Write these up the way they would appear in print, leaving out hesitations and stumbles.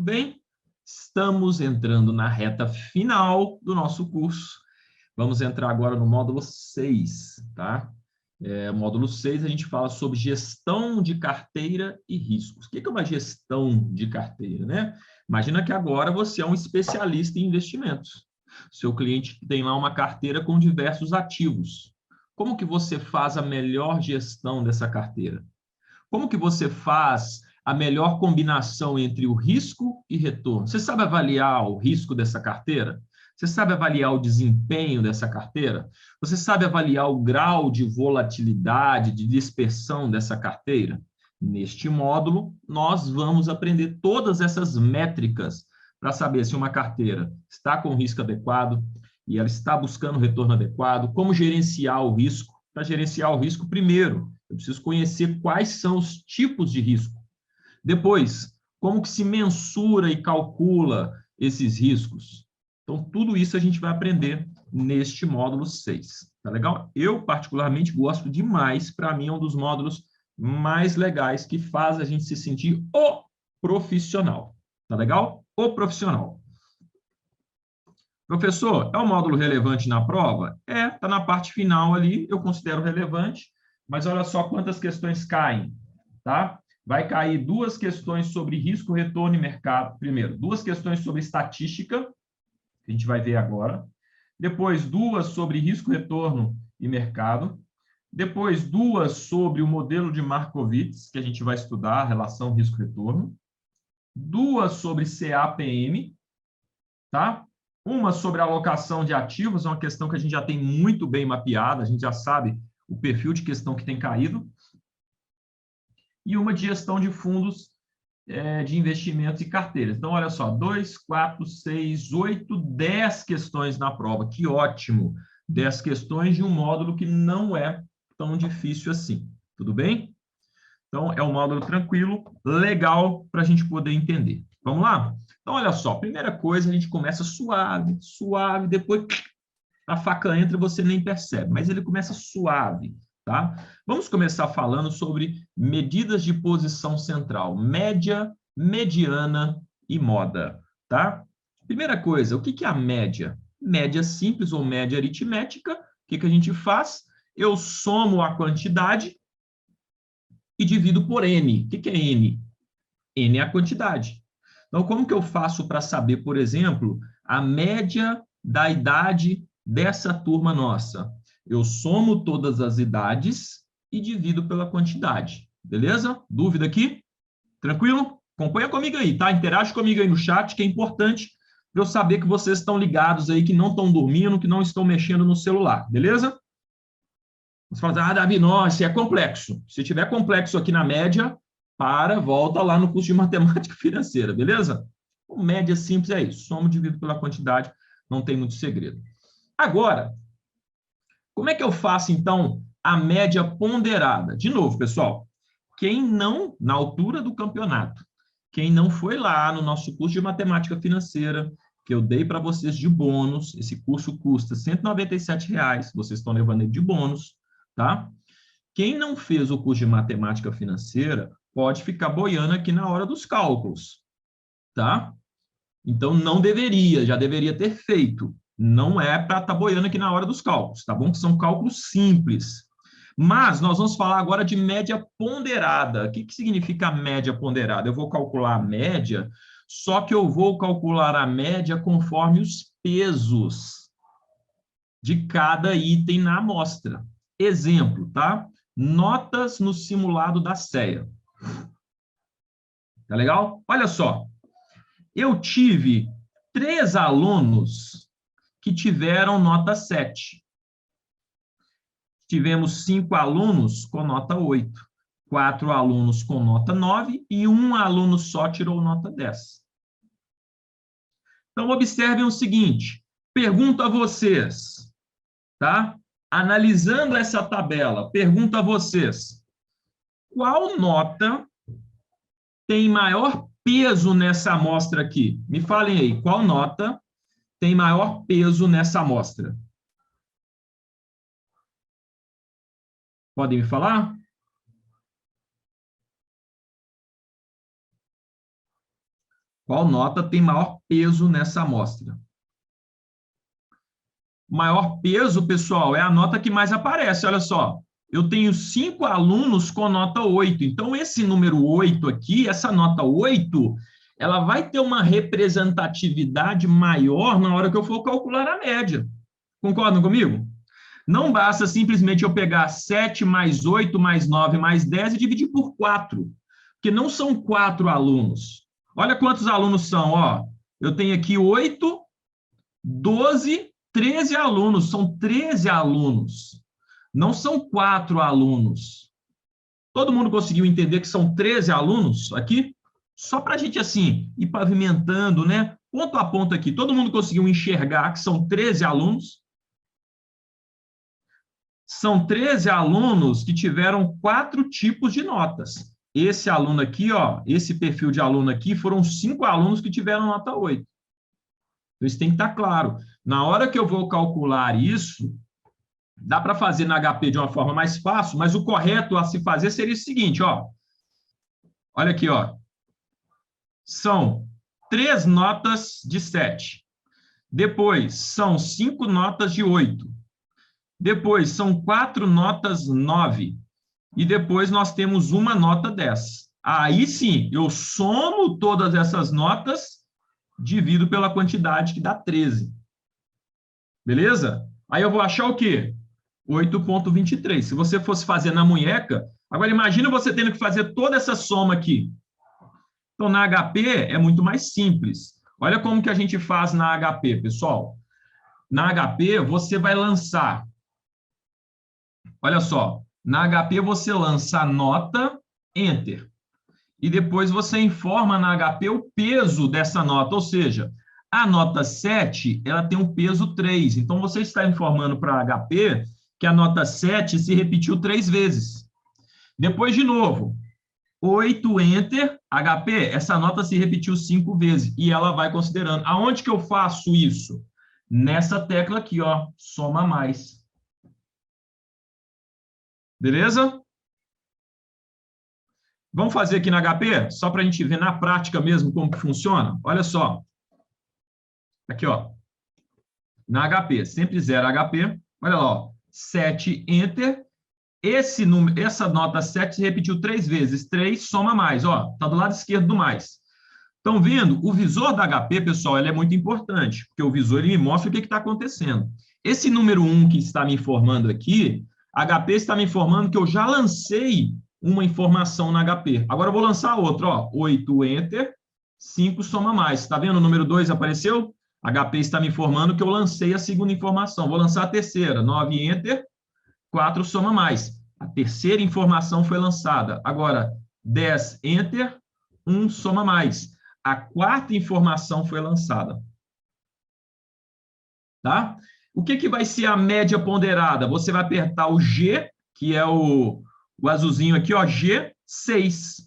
bem? Estamos entrando na reta final do nosso curso. Vamos entrar agora no módulo 6, tá? Módulo 6, a gente fala sobre gestão de carteira e riscos. O que é uma gestão de carteira, né? Imagina que agora você é um especialista em investimentos. Seu cliente tem lá uma carteira com diversos ativos. Como que você faz a melhor gestão dessa carteira? Como que você faz a melhor combinação entre o risco e retorno? Você sabe avaliar o risco dessa carteira? Você sabe avaliar o desempenho dessa carteira? Você sabe avaliar o grau de volatilidade, de dispersão dessa carteira? Neste módulo, nós vamos aprender todas essas métricas para saber se uma carteira está com o risco adequado e ela está buscando retorno adequado, como gerenciar o risco. Para gerenciar o risco, primeiro, eu preciso conhecer quais são os tipos de risco. Depois, como que se mensura e calcula esses riscos? Então, tudo isso a gente vai aprender neste módulo 6. Tá legal? Eu, particularmente, gosto demais. Para mim, é um dos módulos mais legais que faz a gente se sentir o profissional. Tá legal? O profissional. Professor, é um módulo relevante na prova? Está na parte final ali, eu considero relevante, mas olha só quantas questões caem, tá? Vai cair 2 questões sobre risco, retorno e mercado. Primeiro, 2 questões sobre estatística, que a gente vai ver agora. Depois, 2 sobre risco, retorno e mercado. Depois, 2 sobre o modelo de Markowitz, que a gente vai estudar, a relação risco-retorno. 2 sobre CAPM, tá? Uma sobre alocação de ativos, é uma questão que a gente já tem muito bem mapeada, a gente já sabe o perfil de questão que tem caído. E uma de gestão de fundos de investimentos e carteiras. Então, olha só, 2, 4, 6, 8, 10 questões na prova. Que ótimo! 10 questões de um módulo que não é tão difícil assim. Tudo bem? Então, é um módulo tranquilo, legal para a gente poder entender. Vamos lá? Então, olha só, primeira coisa, a gente começa suave, suave, depois a faca entra e você nem percebe, mas ele começa suave, tá? Vamos começar falando sobre medidas de posição central, média, mediana e moda, tá? Primeira coisa, o que é a média? Média simples ou média aritmética, o que a gente faz? Eu somo a quantidade e divido por N. O que é N? N é a quantidade. Então, como que eu faço para saber, por exemplo, a média da idade dessa turma nossa? Eu somo todas as idades e divido pela quantidade. Beleza? Dúvida aqui? Tranquilo? Acompanha comigo aí, tá? Interage comigo aí no chat, que é importante para eu saber que vocês estão ligados aí, que não estão dormindo, que não estão mexendo no celular. Beleza? Você fala, Davi, nossa, é complexo. Se tiver complexo aqui na média, volta lá no curso de matemática financeira, beleza? O média simples é isso, soma dividido pela quantidade, não tem muito segredo. Agora, como é que eu faço, então, a média ponderada? De novo, pessoal, quem não, na altura do campeonato, quem não foi lá no nosso curso de matemática financeira, que eu dei para vocês de bônus, esse curso custa R$ 197, vocês estão levando ele de bônus, tá? Quem não fez o curso de matemática financeira pode ficar boiando aqui na hora dos cálculos, tá? Então, não deveria, já deveria ter feito. Não é para estar boiando aqui na hora dos cálculos, tá bom? Que são cálculos simples. Mas nós vamos falar agora de média ponderada. O que significa média ponderada? Eu vou calcular a média, só que eu vou calcular a média conforme os pesos de cada item na amostra. Exemplo, tá? Notas no simulado da CEA. Tá legal? Olha só, eu tive 3 alunos que tiveram nota 7. Tivemos 5 alunos com nota 8, 4 alunos com nota 9 e 1 aluno só tirou nota 10. Então, observem o seguinte, pergunto a vocês, tá? Analisando essa tabela, pergunto a vocês, qual nota tem maior peso nessa amostra aqui? Me falem aí, qual nota tem maior peso nessa amostra? Podem me falar? Qual nota tem maior peso nessa amostra? Maior peso, pessoal, é a nota que mais aparece. Olha só, eu tenho 5 alunos com nota 8. Então, esse número 8 aqui, essa nota 8, ela vai ter uma representatividade maior na hora que eu for calcular a média. Concordam comigo? Não basta simplesmente eu pegar 7 mais 8 mais 9 mais 10 e dividir por 4, porque não são 4 alunos. Olha quantos alunos são, ó. Eu tenho aqui 8, 12, 13 alunos. São 13 alunos. Não são 4 alunos. Todo mundo conseguiu entender que são 13 alunos aqui? Só para a gente, assim, ir pavimentando, né? Ponto a ponto aqui. Todo mundo conseguiu enxergar que são 13 alunos? São 13 alunos que tiveram 4 tipos de notas. Esse aluno aqui, ó, esse perfil de aluno aqui, foram 5 alunos que tiveram nota 8. Então, isso tem que estar claro. Na hora que eu vou calcular isso, dá para fazer na HP de uma forma mais fácil, mas o correto a se fazer seria o seguinte, ó. Olha aqui, ó. São 3 notas de 7. Depois, são 5 notas de 8. Depois, são 4 notas 9. E depois nós temos uma nota 10. Aí sim, eu somo todas essas notas, divido pela quantidade, que dá 13. Beleza? Aí eu vou achar o quê? 8,23. Se você fosse fazer na munheca, agora imagina você tendo que fazer toda essa soma aqui. Então, na HP é muito mais simples. Olha como que a gente faz na HP, pessoal. Na HP, você vai lançar. Olha só. Na HP, você lança a nota, Enter. E depois você informa na HP o peso dessa nota, ou seja, a nota 7, ela tem um peso 3. Então, você está informando para a HP que a nota 7 se repetiu 3 vezes. Depois, de novo, 8, Enter, HP, essa nota se repetiu 5 vezes. E ela vai considerando. Aonde que eu faço isso? Nessa tecla aqui, ó, soma mais. Beleza? Vamos fazer aqui na HP, só para a gente ver na prática mesmo como que funciona? Olha só. Aqui, ó. Na HP, sempre 0 HP. Olha lá, ó. 7, Enter. Esse número, essa nota 7 se repetiu 3 vezes. 3 soma mais, ó. Está do lado esquerdo do mais. Estão vendo? O visor da HP, pessoal, ele é muito importante, porque o visor ele me mostra o que está acontecendo. Esse número 1 que está me informando aqui, a HP está me informando que eu já lancei uma informação na HP. Agora eu vou lançar outra, ó. 8, Enter, 5 soma mais. Está vendo? O número 2 apareceu? A HP está me informando que eu lancei a segunda informação. Vou lançar a terceira. 9, Enter, 4 soma mais. A terceira informação foi lançada. Agora, 10, Enter, 1 soma mais. A quarta informação foi lançada. Tá? O que vai ser a média ponderada? Você vai apertar o G, que é o azulzinho aqui, ó, G6.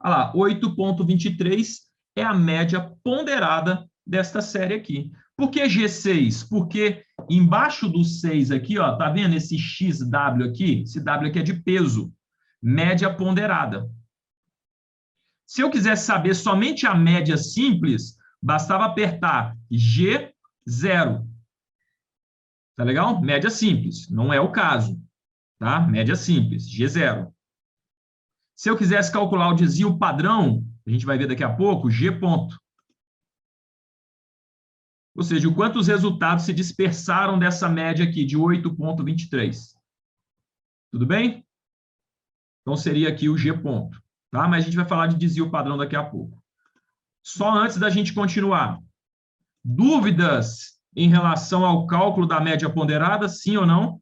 Olha lá, 8,23 é a média ponderada desta série aqui. Por que G6? Porque embaixo do 6 aqui, ó, tá vendo esse XW aqui? Esse W aqui é de peso, média ponderada. Se eu quisesse saber somente a média simples, bastava apertar G0. Tá legal? Média simples, não é o caso, tá? Média simples, G0. Se eu quisesse calcular o desvio padrão, a gente vai ver daqui a pouco, G ponto. Ou seja, o quanto os resultados se dispersaram dessa média aqui, de 8,23. Tudo bem? Então, seria aqui o G ponto. Tá? Mas a gente vai falar de desvio padrão daqui a pouco. Só antes da gente continuar. Dúvidas em relação ao cálculo da média ponderada, sim ou não?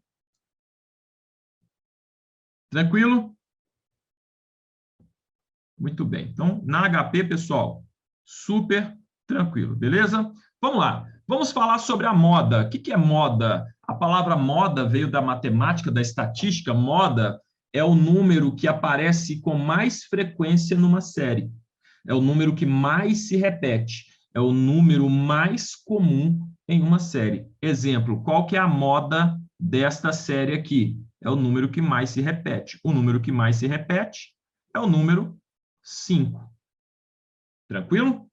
Tranquilo? Muito bem. Então, na HP, pessoal, super tranquilo, beleza? Vamos lá. Vamos falar sobre a moda. O que é moda? A palavra moda veio da matemática, da estatística. Moda é o número que aparece com mais frequência numa série. É o número que mais se repete. É o número mais comum em uma série. Exemplo, qual que é a moda desta série aqui? É o número que mais se repete. O número que mais se repete é o número 5. Tranquilo?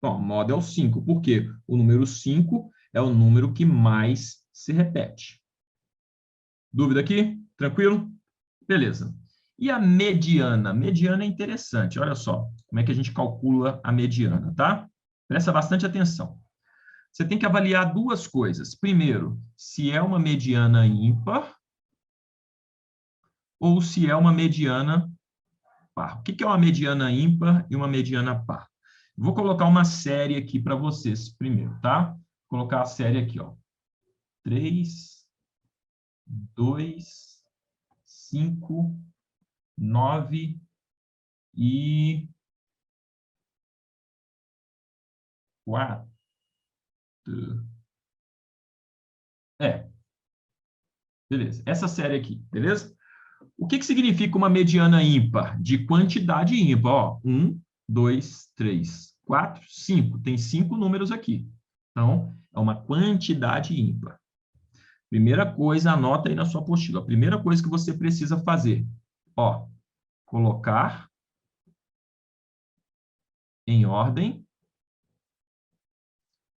Bom, modo é o 5. Por quê? O número 5 é o número que mais se repete. Dúvida aqui? Tranquilo? Beleza. E a mediana? Mediana é interessante. Olha só como é que a gente calcula a mediana, tá? Presta bastante atenção. Você tem que avaliar duas coisas. Primeiro, se é uma mediana ímpar ou se é uma mediana par. O que é uma mediana ímpar e uma mediana par? Vou colocar uma série aqui para vocês primeiro, tá? Vou colocar a série aqui, ó. 3, 2, 5, 9 e 4. Beleza. Essa série aqui, beleza? O que significa uma mediana ímpar? De quantidade ímpar. Ó, 1, 2, 3, 4, 5. Tem 5 números aqui. Então, é uma quantidade ímpar. Primeira coisa, anota aí na sua apostila. A primeira coisa que você precisa fazer, ó, colocar em ordem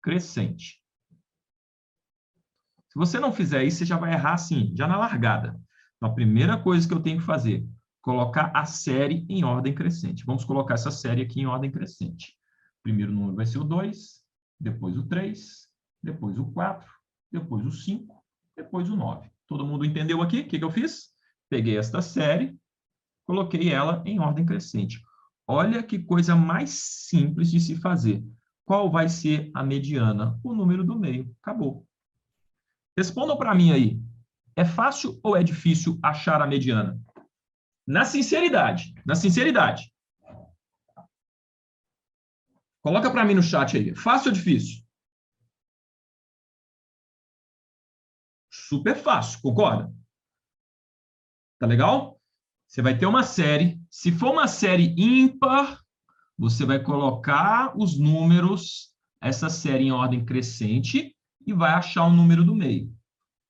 crescente. Se você não fizer isso, você já vai errar assim, já na largada. Então, a primeira coisa que eu tenho que fazer, colocar a série em ordem crescente. Vamos colocar essa série aqui em ordem crescente. O primeiro número vai ser o 2, depois o 3, depois o 4, depois o 5, depois o 9. Todo mundo entendeu aqui? O que eu fiz? Peguei esta série, coloquei ela em ordem crescente. Olha que coisa mais simples de se fazer. Qual vai ser a mediana? O número do meio. Acabou. Respondam para mim aí. É fácil ou é difícil achar a mediana? Na sinceridade. Na sinceridade. Coloca para mim no chat aí. Fácil ou difícil? Super fácil, concorda? Tá legal? Você vai ter uma série. Se for uma série ímpar, você vai colocar os números, essa série em ordem crescente, e vai achar o número do meio.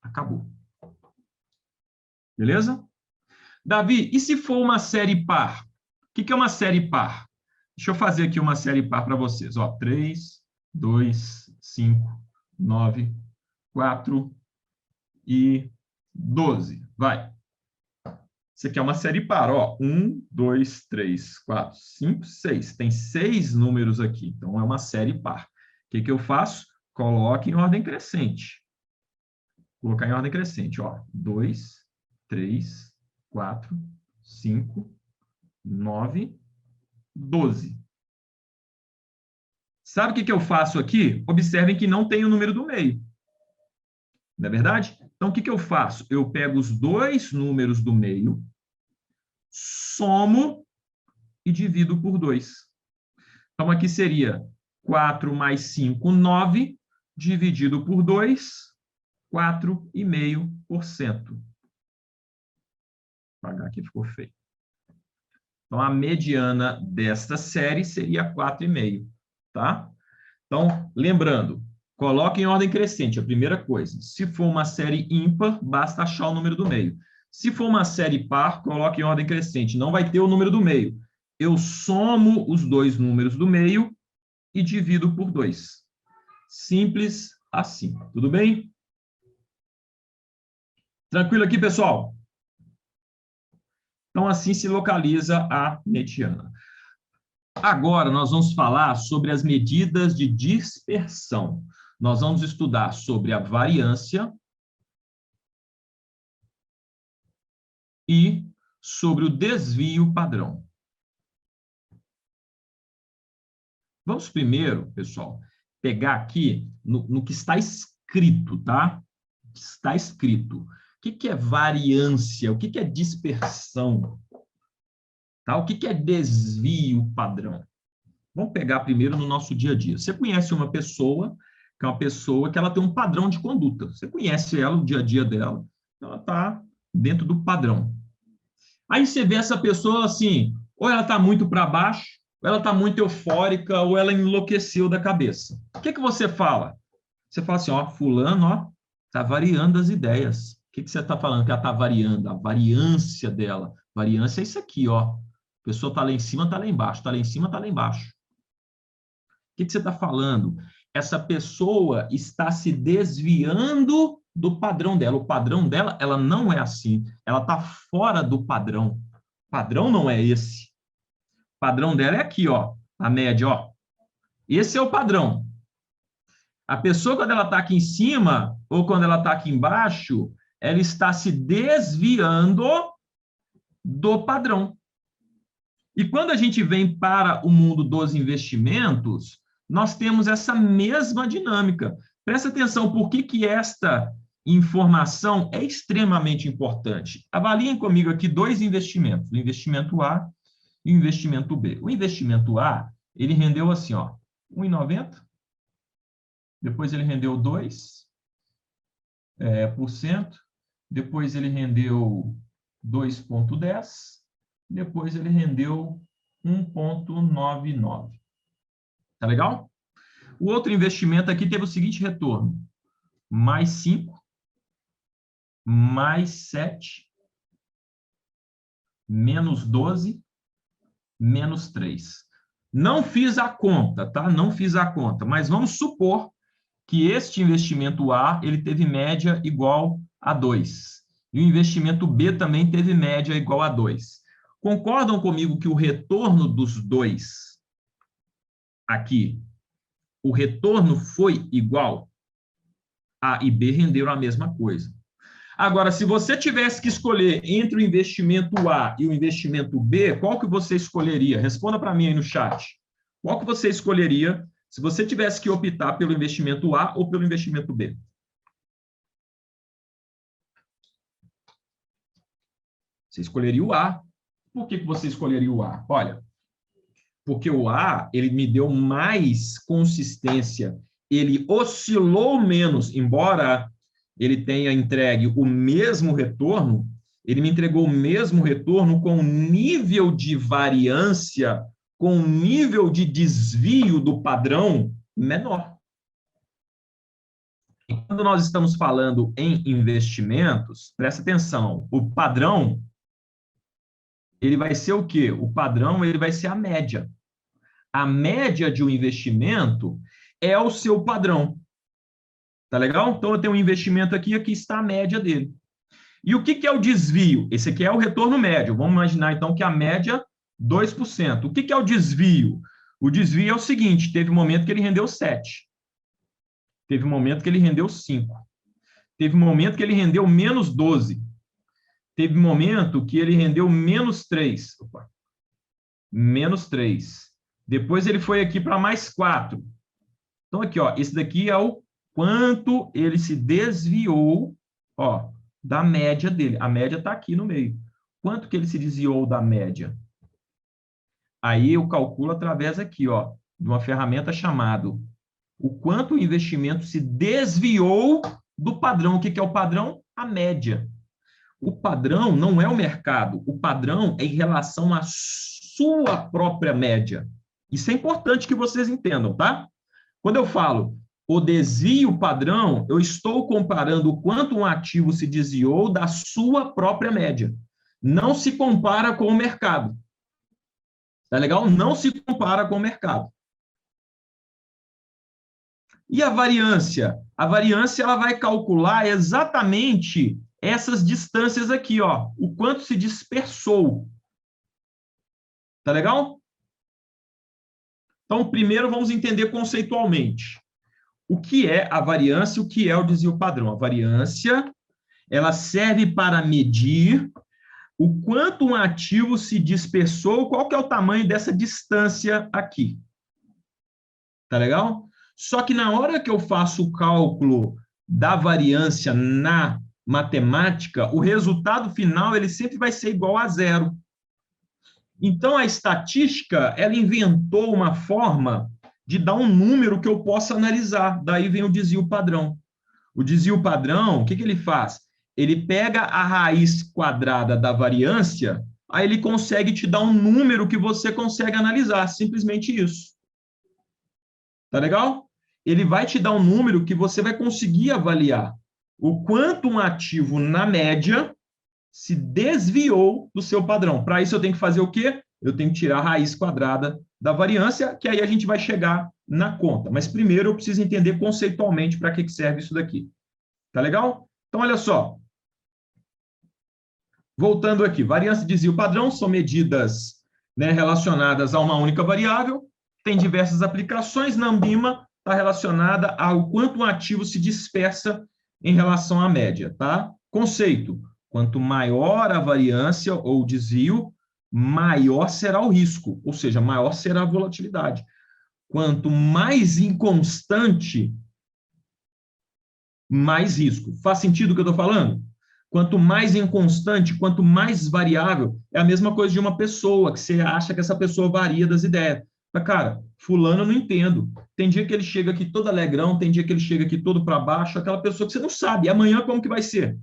Acabou. Beleza? Davi, e se for uma série par? O que é uma série par? Deixa eu fazer aqui uma série par para vocês. Ó, 3, 2, 5, 9, 4 e 12. Vai. Isso aqui é uma série par. Ó, 1, 2, 3, 4, 5, 6. Tem 6 números aqui. Então, é uma série par. O que eu faço? Coloque em ordem crescente. Vou colocar em ordem crescente. Ó, 2, 3, 4, 5, 9, 12. Sabe o que eu faço aqui? Observem que não tem o número do meio. Não é verdade? Então, o que eu faço? Eu pego os dois números do meio, somo e divido por 2. Então, aqui seria 4 mais 5, 9, dividido por 2, 4,5%. Vou apagar aqui, ficou feio. Então, a mediana desta série seria 4,5, tá? Então, lembrando, coloque em ordem crescente, a primeira coisa. Se for uma série ímpar, basta achar o número do meio. Se for uma série par, coloque em ordem crescente. Não vai ter o número do meio. Eu somo os dois números do meio e divido por 2. Simples assim. Tudo bem? Tranquilo aqui, pessoal? Então, assim se localiza a mediana. Agora, nós vamos falar sobre as medidas de dispersão. Nós vamos estudar sobre a variância e sobre o desvio padrão. Vamos primeiro, pessoal, pegar aqui no que está escrito, tá? Está escrito. O que é variância? O que é dispersão? Tá? O que é desvio padrão? Vamos pegar primeiro no nosso dia a dia. Você conhece uma pessoa, que é uma pessoa que ela tem um padrão de conduta. Você conhece ela, o dia a dia dela, ela está dentro do padrão. Aí você vê essa pessoa assim, ou ela está muito para baixo, ou ela está muito eufórica, ou ela enlouqueceu da cabeça. O que você fala? Você fala assim, ó, fulano, ó, está variando as ideias. O que você está falando que ela está variando? A variância dela. Variância é isso aqui, ó. A pessoa está lá em cima, está lá embaixo. Está lá em cima, está lá embaixo. que você está falando? Essa pessoa está se desviando do padrão dela. O padrão dela, ela não é assim. Ela está fora do padrão. O padrão não é esse. O padrão dela é aqui, ó, a média, ó. Esse é o padrão. A pessoa, quando ela está aqui em cima, ou quando ela está aqui embaixo, ela está se desviando do padrão. E quando a gente vem para o mundo dos investimentos, nós temos essa mesma dinâmica. Presta atenção, por que esta informação é extremamente importante. Avaliem comigo aqui dois investimentos, o investimento A e o investimento B. O investimento A, ele rendeu assim, ó, 1,90, depois ele rendeu 2%, depois ele rendeu 2,10%, depois ele rendeu 1,99. Tá legal? O outro investimento aqui teve o seguinte retorno: mais 5, mais 7, menos 12, menos 3. Não fiz a conta, tá? Não fiz a conta, mas vamos supor que este investimento A, ele teve média igual a 2. E o investimento B também teve média igual a 2. Concordam comigo que o retorno dos dois aqui, o retorno foi igual? A e B renderam a mesma coisa. Agora, se você tivesse que escolher entre o investimento A e o investimento B, qual que você escolheria? Responda para mim aí no chat. Qual que você escolheria se você tivesse que optar pelo investimento A ou pelo investimento B? Você escolheria o A. Por que você escolheria o A? Olha, porque o A, ele me deu mais consistência, ele oscilou menos, embora ele tenha entregue o mesmo retorno, ele me entregou o mesmo retorno com nível de variância, com nível de desvio do padrão menor. E quando nós estamos falando em investimentos, presta atenção, o padrão, ele vai ser o quê? O padrão, ele vai ser a média. A média de um investimento é o seu padrão. Tá legal? Então, eu tenho um investimento aqui, aqui está a média dele. E o que é o desvio? Esse aqui é o retorno médio. Vamos imaginar, então, que a média, 2%. O que é o desvio? O desvio é o seguinte, teve um momento que ele rendeu 7. Teve um momento que ele rendeu 5. Teve um momento que ele rendeu menos 12. Teve um momento que ele rendeu menos 3. Opa. Menos 3. Depois ele foi aqui para mais 4. Então, aqui, ó, esse daqui é o quanto ele se desviou, ó, da média dele. A média está aqui no meio. Quanto que ele se desviou da média? Aí eu calculo através aqui, ó, de uma ferramenta chamada o quanto o investimento se desviou do padrão. O que é o padrão? A média. O padrão não é o mercado. O padrão é em relação à sua própria média. Isso é importante que vocês entendam, tá? Quando eu falo o desvio padrão, eu estou comparando o quanto um ativo se desviou da sua própria média. Não se compara com o mercado. Tá legal? Não se compara com o mercado. E a variância? A variância, ela vai calcular exatamente essas distâncias aqui, ó. O quanto se dispersou. Tá legal? Então, primeiro vamos entender conceitualmente. O que é a variância e o que é o desvio padrão? A variância, ela serve para medir o quanto um ativo se dispersou, qual que é o tamanho dessa distância aqui. Tá legal? Só que na hora que eu faço o cálculo da variância na matemática, o resultado final ele sempre vai ser igual a 0. Então, a estatística, ela inventou uma forma de dar um número que eu possa analisar. Daí vem o desvio padrão. O desvio padrão, o que ele faz? Ele pega a raiz quadrada da variância, aí ele consegue te dar um número que você consegue analisar, simplesmente isso. Tá legal? Ele vai te dar um número que você vai conseguir avaliar o quanto um ativo, na média, se desviou do seu padrão. Para isso, eu tenho que fazer o quê? Eu tenho que tirar a raiz quadrada da variância, que aí a gente vai chegar na conta. Mas primeiro eu preciso entender conceitualmente para que serve isso daqui. Tá legal? Então, olha só. Voltando aqui, variância e desvio padrão são medidas, né, relacionadas a uma única variável, tem diversas aplicações. Na ANBIMA está relacionada ao quanto um ativo se dispersa em relação à média, tá? Conceito: quanto maior a variância ou desvio, maior será o risco, ou seja, maior será a volatilidade. Quanto mais inconstante, mais risco. Faz sentido o que eu estou falando? Quanto mais inconstante, quanto mais variável, é a mesma coisa de uma pessoa, que você acha que essa pessoa varia das ideias. Mas, cara, fulano eu não entendo. Tem dia que ele chega aqui todo alegrão, tem dia que ele chega aqui todo para baixo, aquela pessoa que você não sabe. E amanhã como que vai ser?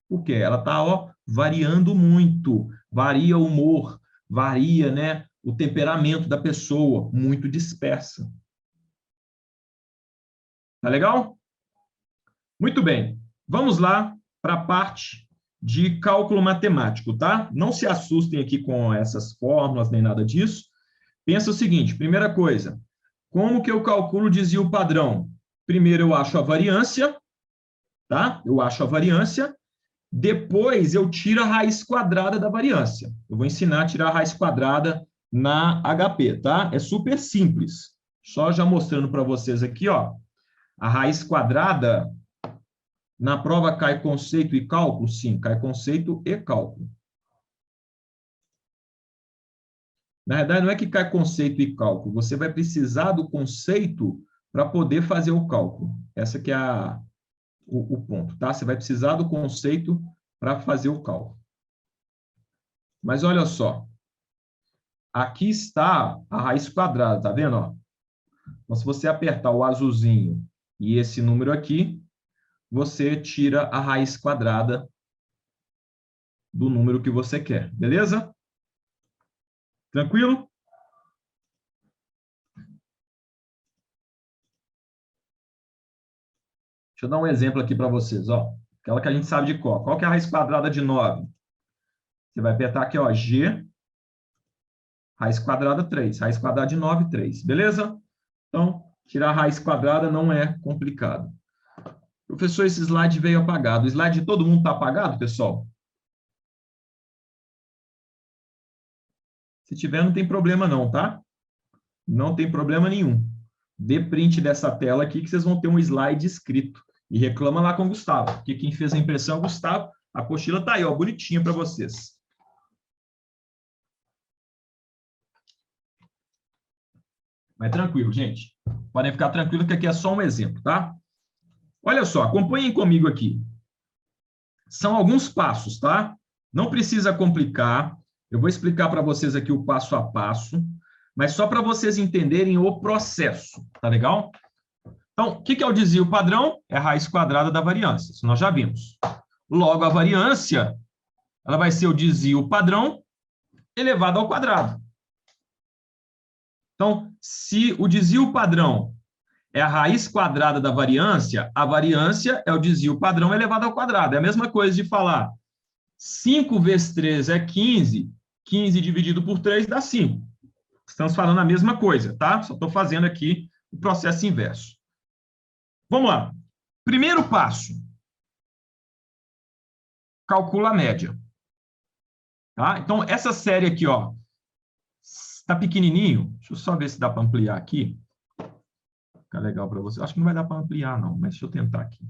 Por quê? Ela está, variando muito. Varia o humor, varia, né, o temperamento da pessoa, muito dispersa. Tá legal? Muito bem. Vamos lá para a parte de cálculo matemático, tá? Não se assustem aqui com essas fórmulas nem nada disso. Pensa o seguinte: primeira coisa, como que eu calculo o desvio padrão? Primeiro eu acho a variância, tá? Eu acho a variância. Depois eu tiro a raiz quadrada da variância. Eu vou ensinar a tirar a raiz quadrada na HP, tá? É super simples. Só já mostrando para vocês aqui, ó. A raiz quadrada, na prova cai conceito e cálculo? Sim, cai conceito e cálculo. Na verdade, não é que cai conceito e cálculo. Você vai precisar do conceito para poder fazer o cálculo. Essa que é o ponto, tá? Você vai precisar do conceito para fazer o cálculo. Mas olha só. Aqui está a raiz quadrada, tá vendo? Ó? Então, se você apertar o azulzinho e esse número aqui, você tira a raiz quadrada do número que você quer, beleza? Tranquilo? Deixa eu dar um exemplo aqui para vocês, ó. Aquela que a gente sabe de cor. Qual que é a raiz quadrada de 9? Você vai apertar aqui, ó, G, raiz quadrada 3. Raiz quadrada de 9, 3. Beleza? Então, tirar a raiz quadrada não é complicado. Professor, esse slide veio apagado. O slide de todo mundo está apagado, pessoal? Se tiver, não tem problema não, tá? Não tem problema nenhum. Dê print dessa tela aqui que vocês vão ter um slide escrito. E reclama lá com o Gustavo, porque quem fez a impressão é o Gustavo. A apostila está aí, ó, bonitinha para vocês. Mas tranquilo, gente. Podem ficar tranquilos que aqui é só um exemplo, tá? Olha só, acompanhem comigo aqui. São alguns passos, tá? Não precisa complicar. Eu vou explicar para vocês aqui o passo a passo, mas só para vocês entenderem o processo, tá legal? Então, o que é o desvio padrão? É a raiz quadrada da variância, isso nós já vimos. Logo, a variância, ela vai ser o desvio padrão elevado ao quadrado. Então, se o desvio padrão é a raiz quadrada da variância, a variância é o desvio padrão elevado ao quadrado. É a mesma coisa de falar 5 vezes 3 é 15, 15 dividido por 3 dá 5. Estamos falando a mesma coisa, tá? Só estou fazendo aqui o processo inverso. Vamos lá. Primeiro passo. Calcula a média. Tá? Então, essa série aqui, ó, está pequenininho. Deixa eu só ver se dá para ampliar aqui. Fica legal para você. Acho que não vai dar para ampliar, não, mas deixa eu tentar aqui.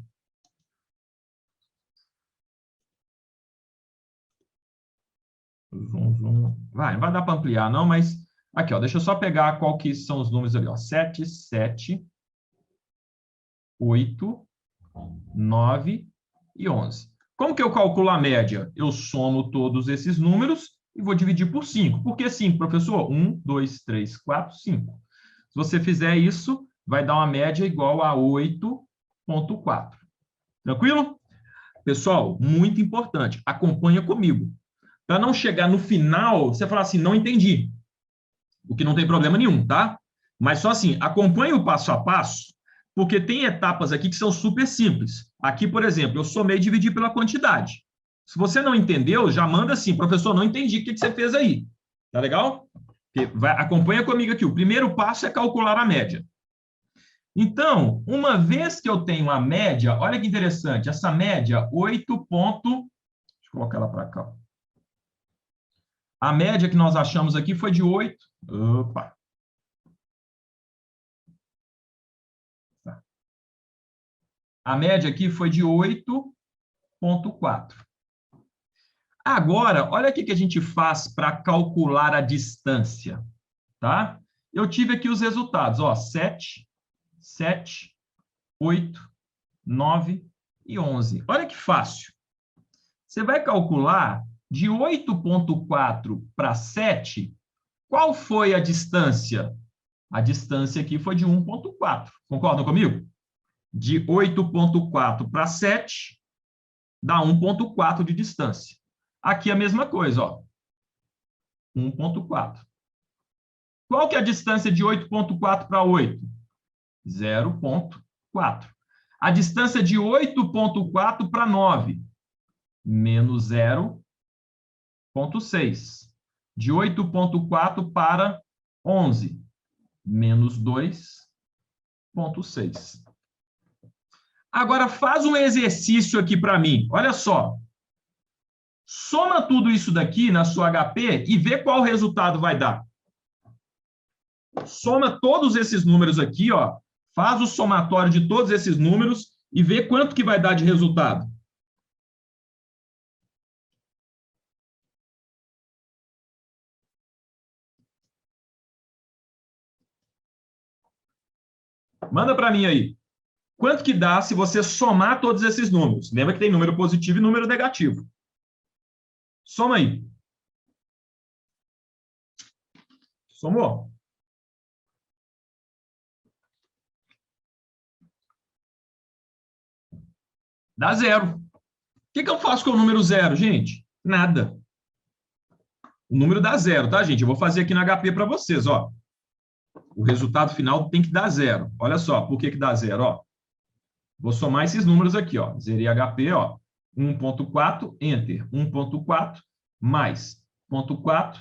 Vai, não vai dar para ampliar, não, mas aqui, ó, deixa eu só pegar qual que são os números ali, ó. 7, 7, 8, 9 e 11. Como que eu calculo a média? Eu somo todos esses números e vou dividir por 5. Por que 5, professor? 1, 2, 3, 4, 5. Se você fizer isso, vai dar uma média igual a 8,4. Tranquilo? Pessoal, muito importante, acompanha comigo. Para não chegar no final, você falar assim, não entendi. O que não tem problema nenhum, tá? Mas só assim, acompanhe o passo a passo, porque tem etapas aqui que são super simples. Aqui, por exemplo, eu somei e dividi pela quantidade. Se você não entendeu, já manda assim, professor, não entendi, o que você fez aí? Tá legal? Acompanha comigo aqui. O primeiro passo é calcular a média. Então, uma vez que eu tenho a média, olha que interessante, essa média, 8 ponto... Deixa eu colocar ela para cá. A média que nós achamos aqui foi de 8. Opa! A média aqui foi de 8,4. Agora, olha o que a gente faz para calcular a distância, tá? Eu tive aqui os resultados, ó, 7, 7, 8, 9 e 11. Olha que fácil. Você vai calcular de 8,4 para 7, qual foi a distância? A distância aqui foi de 1,4. Concordam comigo? De 8,4 para 7, dá 1,4 de distância. Aqui a mesma coisa, ó. 1,4. Qual que é a distância de 8,4 para 8? 0,4. A distância de 8,4 para 9? Menos 0,6. De 8,4 para 11? Menos 2,6. Agora, faz um exercício aqui para mim. Olha só. Soma tudo isso daqui na sua HP e vê qual resultado vai dar. Soma todos esses números aqui, ó. Faz o somatório de todos esses números e vê quanto que vai dar de resultado. Manda para mim aí. Quanto que dá se você somar todos esses números? Lembra que tem número positivo e número negativo. Soma aí. Somou? Dá 0. O que eu faço com o número 0, gente? Nada. O número dá 0, tá, gente? Eu vou fazer aqui no HP para vocês, ó. O resultado final tem que dar 0. Olha só, por que dá 0, ó? Vou somar esses números aqui, ó. Zerei HP, ó. 1,4, enter. 1,4 mais 0,4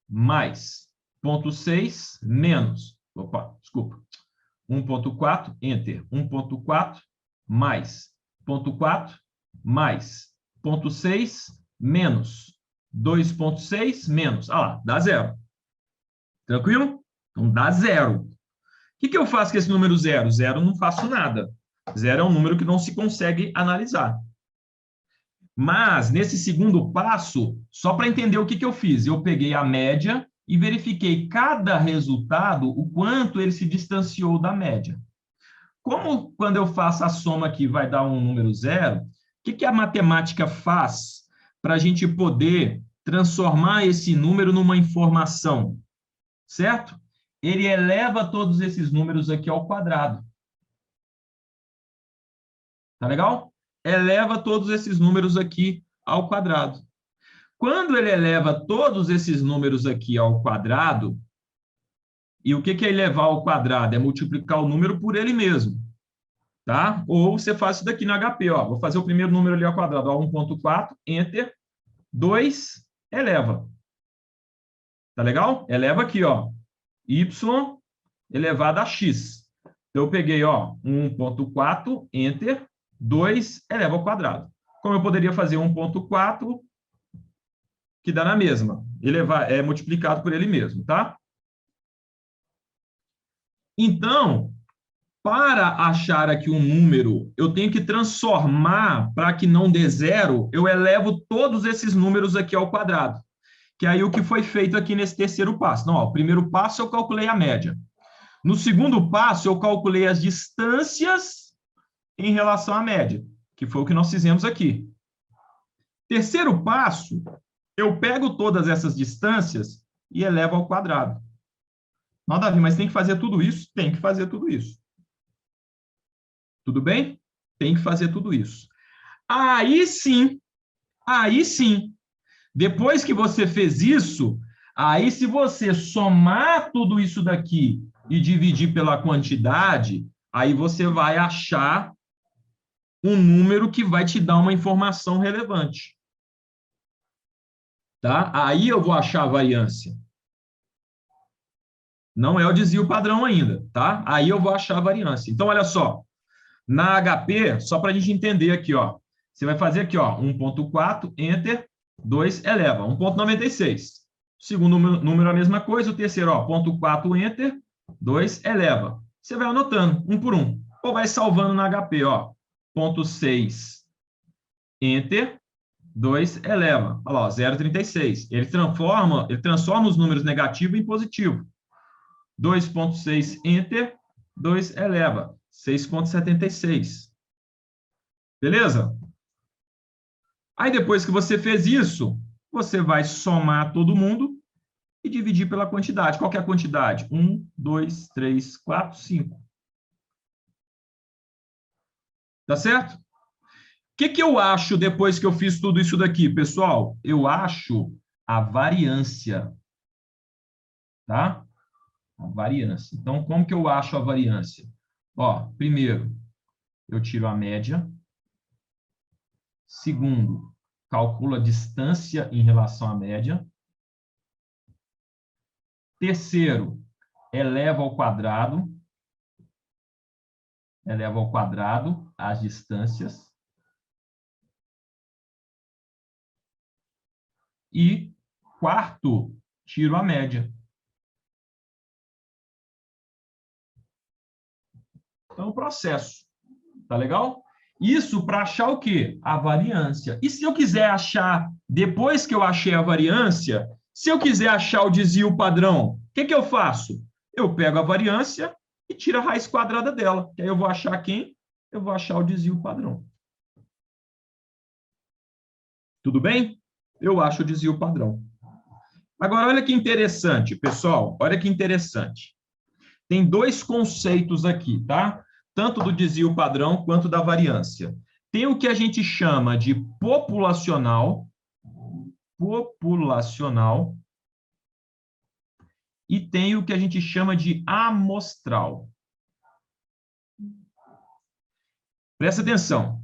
mais 0,6 menos. Opa, desculpa. 1,4, enter. 1,4 mais 0,4 mais 0,6 menos 2,6 menos. Ah lá, dá 0. Tranquilo? Então dá 0. O que eu faço com esse número 0? 0 não faço nada. 0 é um número que não se consegue analisar. Mas, nesse segundo passo, só para entender o que eu fiz, eu peguei a média e verifiquei cada resultado, o quanto ele se distanciou da média. Como quando eu faço a soma aqui vai dar um número 0, o que a matemática faz para a gente poder transformar esse número numa informação? Certo? Ele eleva todos esses números aqui ao quadrado. Tá legal? Eleva todos esses números aqui ao quadrado. Quando ele eleva todos esses números aqui ao quadrado, e o que é elevar ao quadrado? É multiplicar o número por ele mesmo. Tá? Ou você faz isso daqui no HP, ó. Vou fazer o primeiro número ali ao quadrado, ó, 1,4, enter, 2, eleva. Tá legal? Eleva aqui, ó. Y elevado a x. Então, eu peguei, ó, 1,4, enter, 2 eleva ao quadrado. Como eu poderia fazer 1,4, que dá na mesma. Elevar, é multiplicado por ele mesmo, tá? Então, para achar aqui um número, eu tenho que transformar, para que não dê 0, eu elevo todos esses números aqui ao quadrado. Que aí o que foi feito aqui nesse terceiro passo. Não, ó, o primeiro passo eu calculei a média. No segundo passo, eu calculei as distâncias em relação à média, que foi o que nós fizemos aqui. Terceiro passo, eu pego todas essas distâncias e elevo ao quadrado. Não, Davi, mas tem que fazer tudo isso? Tem que fazer tudo isso. Tudo bem? Tem que fazer tudo isso. Aí sim, depois que você fez isso, aí se você somar tudo isso daqui e dividir pela quantidade, aí você vai achar um número que vai te dar uma informação relevante. Tá? Aí eu vou achar a variância. Não é o desvio padrão ainda, tá? Aí eu vou achar a variância. Então, olha só. Na HP, só para a gente entender aqui, ó. Você vai fazer aqui, ó, 1.4, Enter, 2 eleva, 1.96. O segundo número é a mesma coisa, o terceiro, ó, 0.4, Enter, 2 eleva. Você vai anotando, um por um. Ou vai salvando na HP, ó, 0.6, Enter, 2 eleva. Olha lá, 0,36. Ele transforma os números negativos em positivo. 2.6, Enter, 2 eleva. 6,76. Beleza? Aí, depois que você fez isso, você vai somar todo mundo e dividir pela quantidade. Qual que é a quantidade? 1, 2, 3, 4, 5. Tá certo? O que eu acho depois que eu fiz tudo isso daqui, pessoal? Eu acho a variância. Tá? A variância. Então, como que eu acho a variância? Ó, primeiro, eu tiro a média. Segundo, calculo a distância em relação à média. Terceiro, eleva ao quadrado as distâncias. E quarto, tiro a média. Então, o processo. Tá legal? Isso para achar o quê? A variância. E se eu quiser achar, depois que eu achei a variância, se eu quiser achar o desvio padrão, o que eu faço? Eu pego a variância e tiro a raiz quadrada dela. Que aí eu vou achar quem? Eu vou achar o desvio padrão. Tudo bem? Eu acho o desvio padrão. Agora, olha que interessante, pessoal. Olha que interessante. Tem dois conceitos aqui, tá? Tanto do desvio padrão quanto da variância. Tem o que a gente chama de populacional, e tem o que a gente chama de amostral. Presta atenção.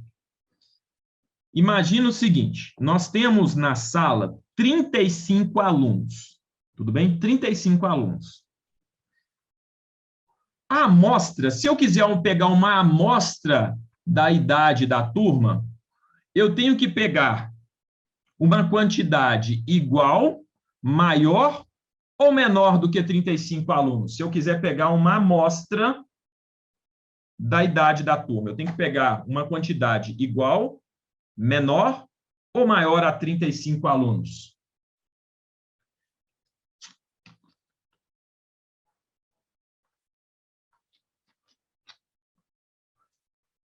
Imagina o seguinte, nós temos na sala 35 alunos, tudo bem? 35 alunos. A amostra, se eu quiser pegar uma amostra da idade da turma, eu tenho que pegar uma quantidade igual, maior ou menor do que 35 alunos? Se eu quiser pegar uma amostra da idade da turma, eu tenho que pegar uma quantidade igual, menor ou maior a 35 alunos?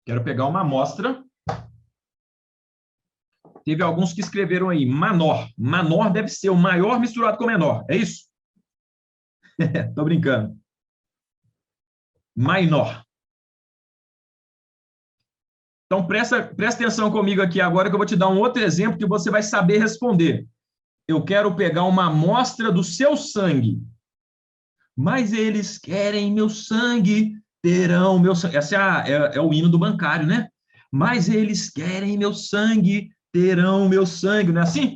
Quero pegar uma amostra. Teve alguns que escreveram aí, menor. Menor deve ser o maior misturado com o menor, é isso? Tô brincando. Minor. Então, presta atenção comigo aqui agora que eu vou te dar um outro exemplo que você vai saber responder. Eu quero pegar uma amostra do seu sangue. Mas eles querem meu sangue, terão meu sangue. Esse é o hino do bancário, né? Mas eles querem meu sangue, terão meu sangue. Não é assim?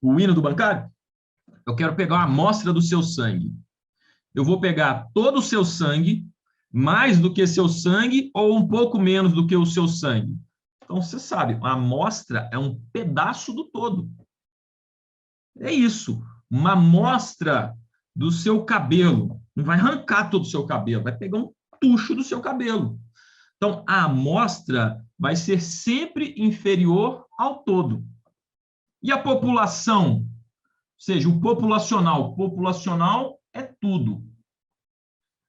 O hino do bancário? Eu quero pegar uma amostra do seu sangue. Eu vou pegar todo o seu sangue, mais do que seu sangue ou um pouco menos do que o seu sangue. Então, você sabe, a amostra é um pedaço do todo. É isso. Uma amostra do seu cabelo. Não vai arrancar todo o seu cabelo, vai pegar um tucho do seu cabelo. Então, a amostra vai ser sempre inferior ao todo. E a população? Ou seja, o populacional. Populacional é tudo.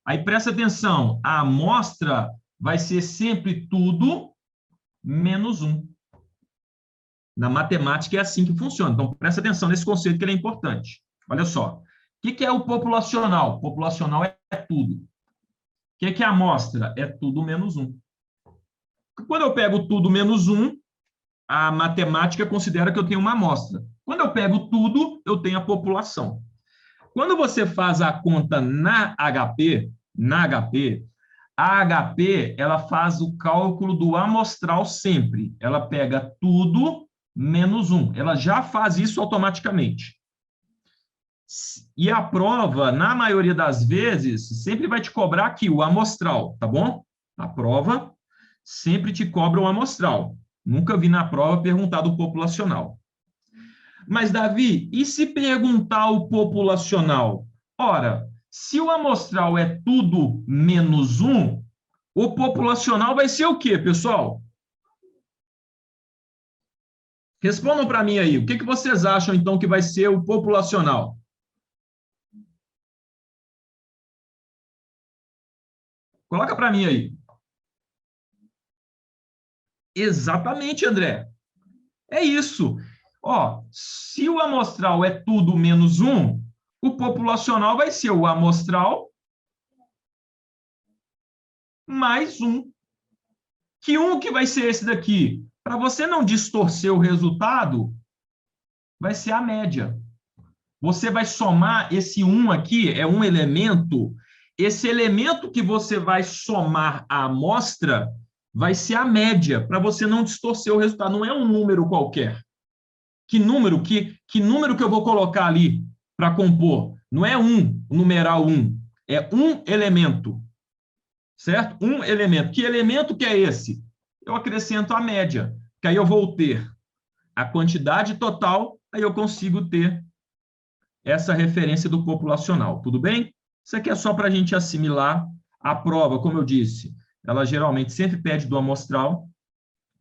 Aí presta atenção, a amostra vai ser sempre tudo menos 1. Na matemática é assim que funciona. Então, presta atenção nesse conceito que ele é importante. Olha só. O que é o populacional? Populacional é tudo. O que é a amostra? É tudo menos 1. Quando eu pego tudo menos 1, a matemática considera que eu tenho uma amostra. Quando eu pego tudo, eu tenho a população. Quando você faz a conta na HP, a HP ela faz o cálculo do amostral sempre. Ela pega tudo menos 1. Ela já faz isso automaticamente. E a prova, na maioria das vezes, sempre vai te cobrar aqui o amostral, tá bom? A prova sempre te cobra o amostral. Nunca vi na prova perguntar do populacional. Mas, Davi, e se perguntar o populacional? Ora, se o amostral é tudo menos 1, o populacional vai ser o quê, pessoal? Respondam para mim aí. O que vocês acham, então, que vai ser o populacional? Coloca para mim aí. Exatamente, André. É isso. Ó, se o amostral é tudo menos 1, o populacional vai ser o amostral mais 1. Que 1 que vai ser esse daqui? Para você não distorcer o resultado, vai ser a média. Você vai somar esse 1 aqui, é um elemento. Esse elemento que você vai somar à amostra vai ser a média, para você não distorcer o resultado. Não é um número qualquer. Que número que eu vou colocar ali para compor? Não é o numeral 1. É um elemento. Certo? Um elemento. Que elemento que é esse? Eu acrescento a média, que aí eu vou ter a quantidade total, aí eu consigo ter essa referência do populacional. Tudo bem? Isso aqui é só para a gente assimilar a prova, como eu disse. Ela geralmente sempre pede do amostral,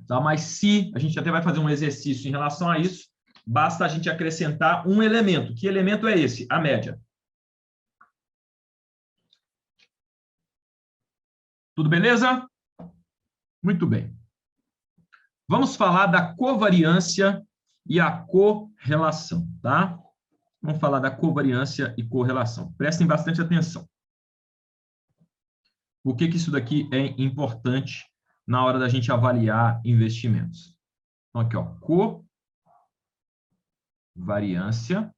tá? Mas se a gente até vai fazer um exercício em relação a isso, basta a gente acrescentar um elemento. Que elemento é esse? A média. Tudo beleza? Muito bem. Vamos falar da covariância e a correlação, tá? Vamos falar da covariância e correlação. Prestem bastante atenção. Por que isso daqui é importante na hora da gente avaliar investimentos? Então, aqui, ó, covariância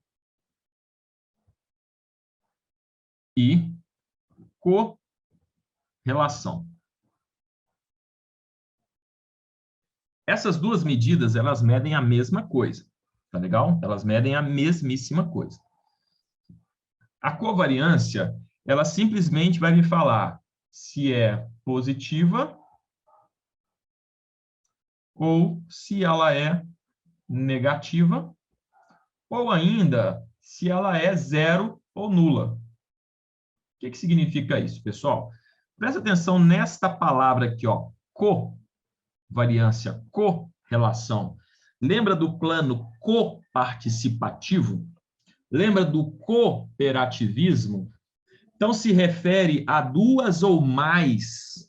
e correlação. Essas duas medidas, elas medem a mesma coisa, tá legal? Elas medem a mesmíssima coisa. A covariância, ela simplesmente vai me falar se é positiva ou se ela é negativa, ou ainda se ela é zero ou nula. O que significa isso, pessoal? Presta atenção nesta palavra aqui, ó, covariância, correlação. Lembra do plano coparticipativo? Lembra do cooperativismo? Então, se refere a dois ou mais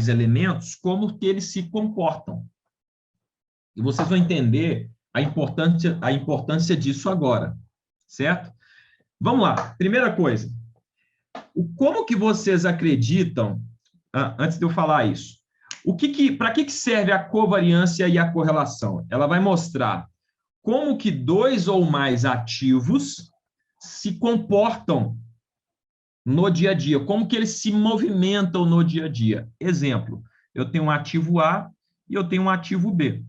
elementos, como que eles se comportam. E vocês vão entender a importância disso agora, certo? Vamos lá. Primeira coisa, como que vocês acreditam, antes de eu falar isso, para que serve a covariância e a correlação? Ela vai mostrar como que dois ou mais ativos se comportam no dia a dia, como que eles se movimentam no dia a dia. Exemplo, eu tenho um ativo A e eu tenho um ativo B.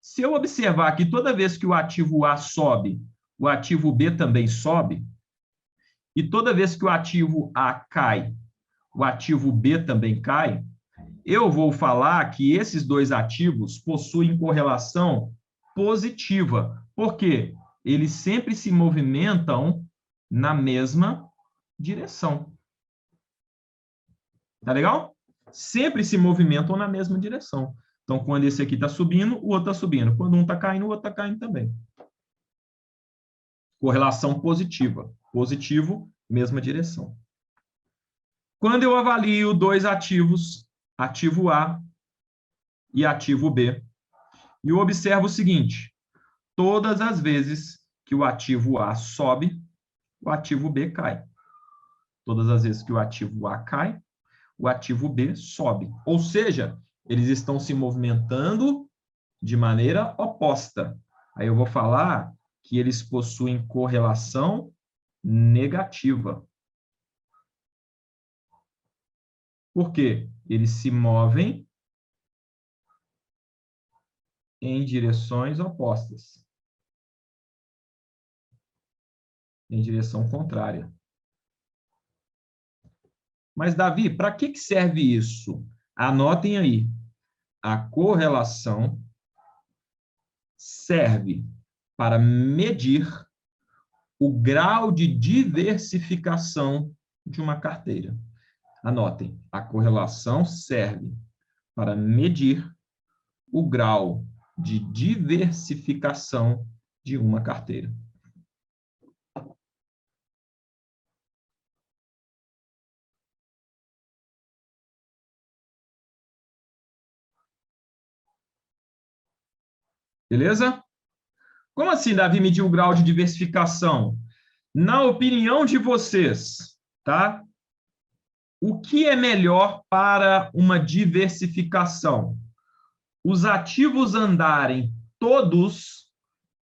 Se eu observar que toda vez que o ativo A sobe, o ativo B também sobe, e toda vez que o ativo A cai, o ativo B também cai, eu vou falar que esses dois ativos possuem correlação positiva. Por quê? Eles sempre se movimentam na mesma direção. Tá legal? Sempre se movimentam na mesma direção. Então, quando esse aqui está subindo, o outro está subindo. Quando um está caindo, o outro está caindo também. Correlação positiva. Positivo, mesma direção. Quando eu avalio dois ativos, ativo A e ativo B, e eu observo o seguinte: todas as vezes que o ativo A sobe, o ativo B cai. Todas as vezes que o ativo A cai, o ativo B sobe. Ou seja, eles estão se movimentando de maneira oposta. Aí eu vou falar que eles possuem correlação negativa. Por quê? Eles se movem em direções opostas. em direção contrária. Mas, Davi, para que serve isso? Anotem aí. A correlação serve para medir o grau de diversificação de uma carteira. Anotem, a correlação serve para medir o grau de diversificação de uma carteira. Beleza? Como assim, Davi, medir o grau de diversificação? Na opinião de vocês, tá? O que é melhor para uma diversificação? Os ativos andarem todos,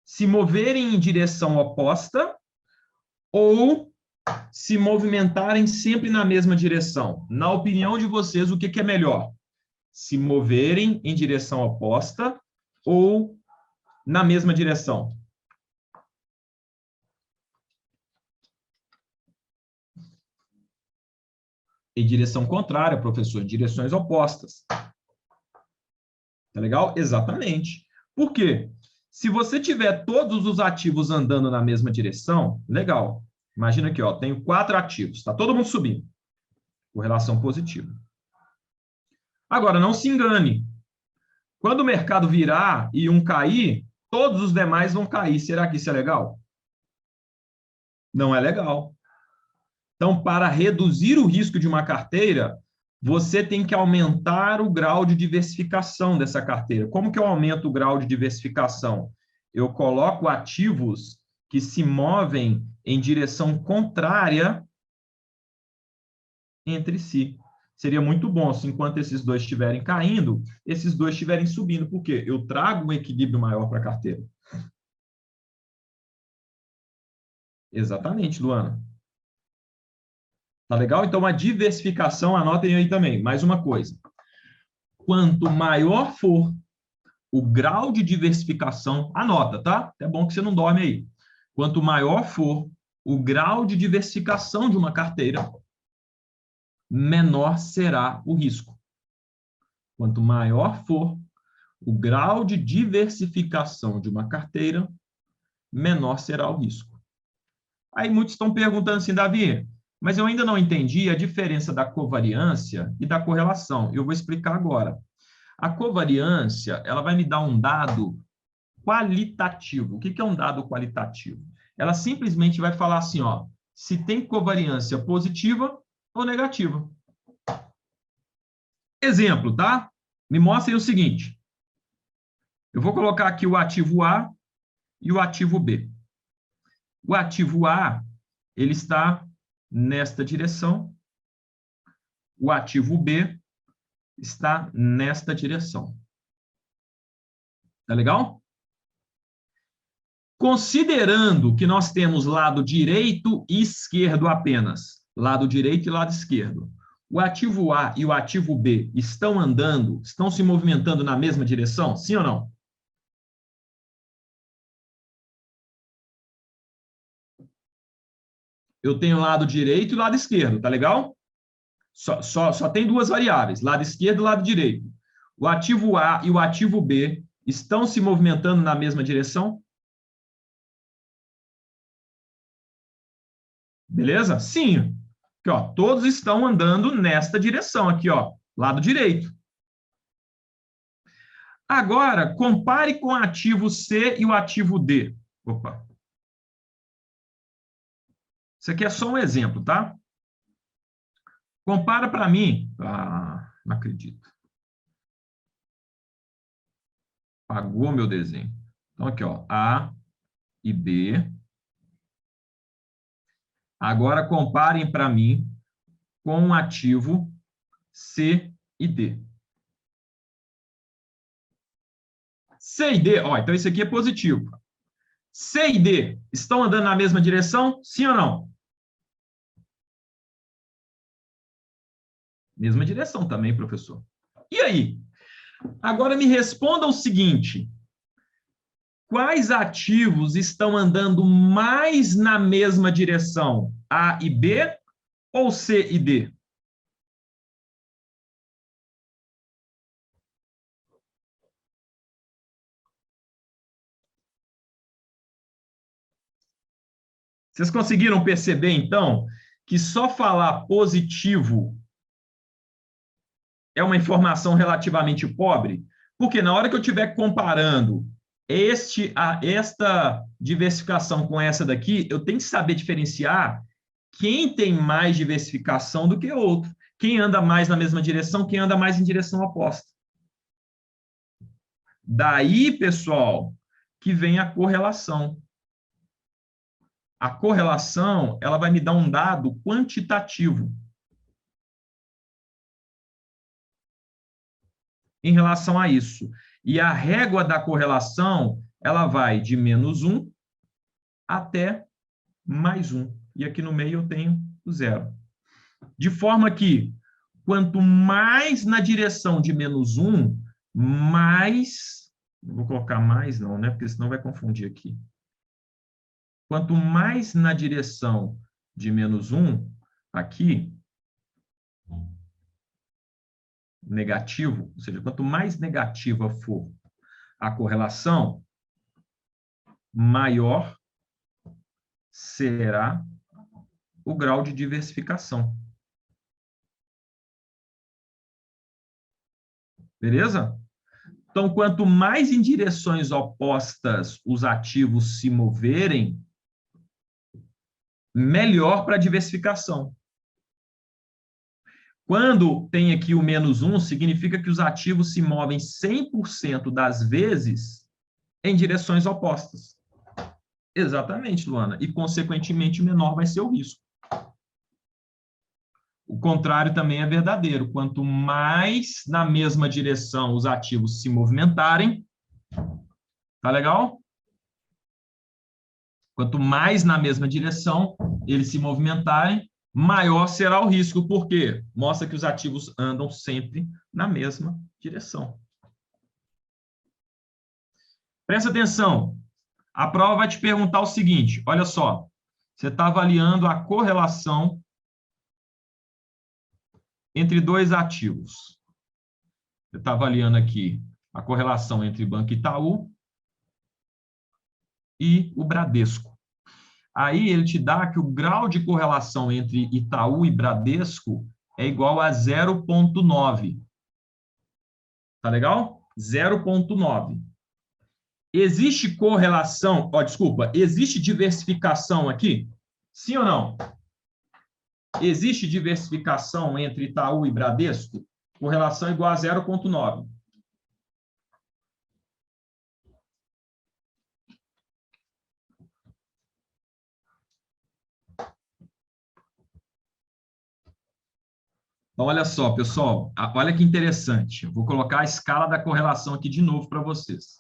se moverem em direção oposta ou se movimentarem sempre na mesma direção? Na opinião de vocês, o que é melhor? Se moverem em direção oposta ou na mesma direção? Em direção contrária, professor, em direções opostas. Tá legal? Exatamente. Por quê? Se você tiver todos os ativos andando na mesma direção, legal. Imagina aqui, ó, tenho 4 ativos, está todo mundo subindo. Correlação positiva. Agora, não se engane. Quando o mercado virar e um cair, todos os demais vão cair. Será que isso é legal? Não é legal. Então, para reduzir o risco de uma carteira, você tem que aumentar o grau de diversificação dessa carteira. Como que eu aumento o grau de diversificação? Eu coloco ativos que se movem em direção contrária entre si. Seria muito bom se, enquanto esses dois estiverem caindo, esses dois estiverem subindo. Por quê? Eu trago um equilíbrio maior para a carteira. Exatamente, Luana. Tá legal? Então, a diversificação, anotem aí também. Mais uma coisa. Quanto maior for o grau de diversificação, anota, tá? É bom que você não dorme aí. Quanto maior for o grau de diversificação de uma carteira, menor será o risco. Quanto maior for o grau de diversificação de uma carteira, menor será o risco. Aí muitos estão perguntando assim, Davi, mas eu ainda não entendi a diferença da covariância e da correlação. Eu vou explicar agora. A covariância, ela vai me dar um dado qualitativo. O que é um dado qualitativo? Ela simplesmente vai falar assim, ó, se tem covariância positiva ou negativa. Exemplo, tá? Me mostrem o seguinte. Eu vou colocar aqui o ativo A e o ativo B. O ativo A, ele está nesta direção. O ativo B está nesta direção. Tá legal? Considerando que nós temos lado direito e esquerdo apenas, lado direito e lado esquerdo, o ativo A e o ativo B estão andando, estão se movimentando na mesma direção? Sim ou não? Eu tenho lado direito e lado esquerdo, tá legal? Só tem duas variáveis, lado esquerdo e lado direito. O ativo A e o ativo B estão se movimentando na mesma direção? Beleza? Sim. Aqui, ó, todos estão andando nesta direção aqui, ó, lado direito. Agora, compare com o ativo C e o ativo D. Opa. Isso aqui é só um exemplo, tá? Compara para mim. Ah, não acredito. Apagou meu desenho. Então, aqui, ó, A e B. Agora, comparem para mim com o ativo C e D. C e D, ó, então isso aqui é positivo. C e D estão andando na mesma direção? Sim ou não? Mesma direção também, professor. E aí? Agora me responda o seguinte: Quais ativos estão andando mais na mesma direção? A e B ou C e D? Vocês conseguiram perceber, então, que só falar positivo é uma informação relativamente pobre? Porque na hora que eu estiver comparando esta diversificação com essa daqui, eu tenho que saber diferenciar quem tem mais diversificação do que outro. Quem anda mais na mesma direção, quem anda mais em direção oposta. Daí, pessoal, que vem a correlação. A correlação, ela vai me dar um dado quantitativo em relação a isso. E a régua da correlação, ela vai de -1 até +1. E aqui no meio eu tenho o 0. De forma que, quanto mais na direção de -1, mais... Não vou colocar mais não, né? Porque senão vai confundir aqui. Quanto mais na direção de -1, aqui, negativo, ou seja, quanto mais negativa for a correlação, maior será o grau de diversificação. Beleza? Então, quanto mais em direções opostas os ativos se moverem, melhor para a diversificação. Quando tem aqui o -1, significa que os ativos se movem 100% das vezes em direções opostas. Exatamente, Luana. E, consequentemente, menor vai ser o risco. O contrário também é verdadeiro. Quanto mais na mesma direção os ativos se movimentarem, tá legal? Quanto mais na mesma direção eles se movimentarem, maior será o risco. Por quê? Mostra que os ativos andam sempre na mesma direção. Presta atenção. A prova vai te perguntar o seguinte, olha só. Você está avaliando a correlação entre dois ativos. Você está avaliando aqui a correlação entre Banco Itaú e o Bradesco. Aí ele te dá que o grau de correlação entre Itaú e Bradesco é igual a 0,9. Tá legal? 0,9. Existe correlação, existe diversificação aqui? Sim ou não? Existe diversificação entre Itaú e Bradesco? Correlação igual a 0,9. Então, olha só, pessoal, olha que interessante. Eu vou colocar a escala da correlação aqui de novo para vocês.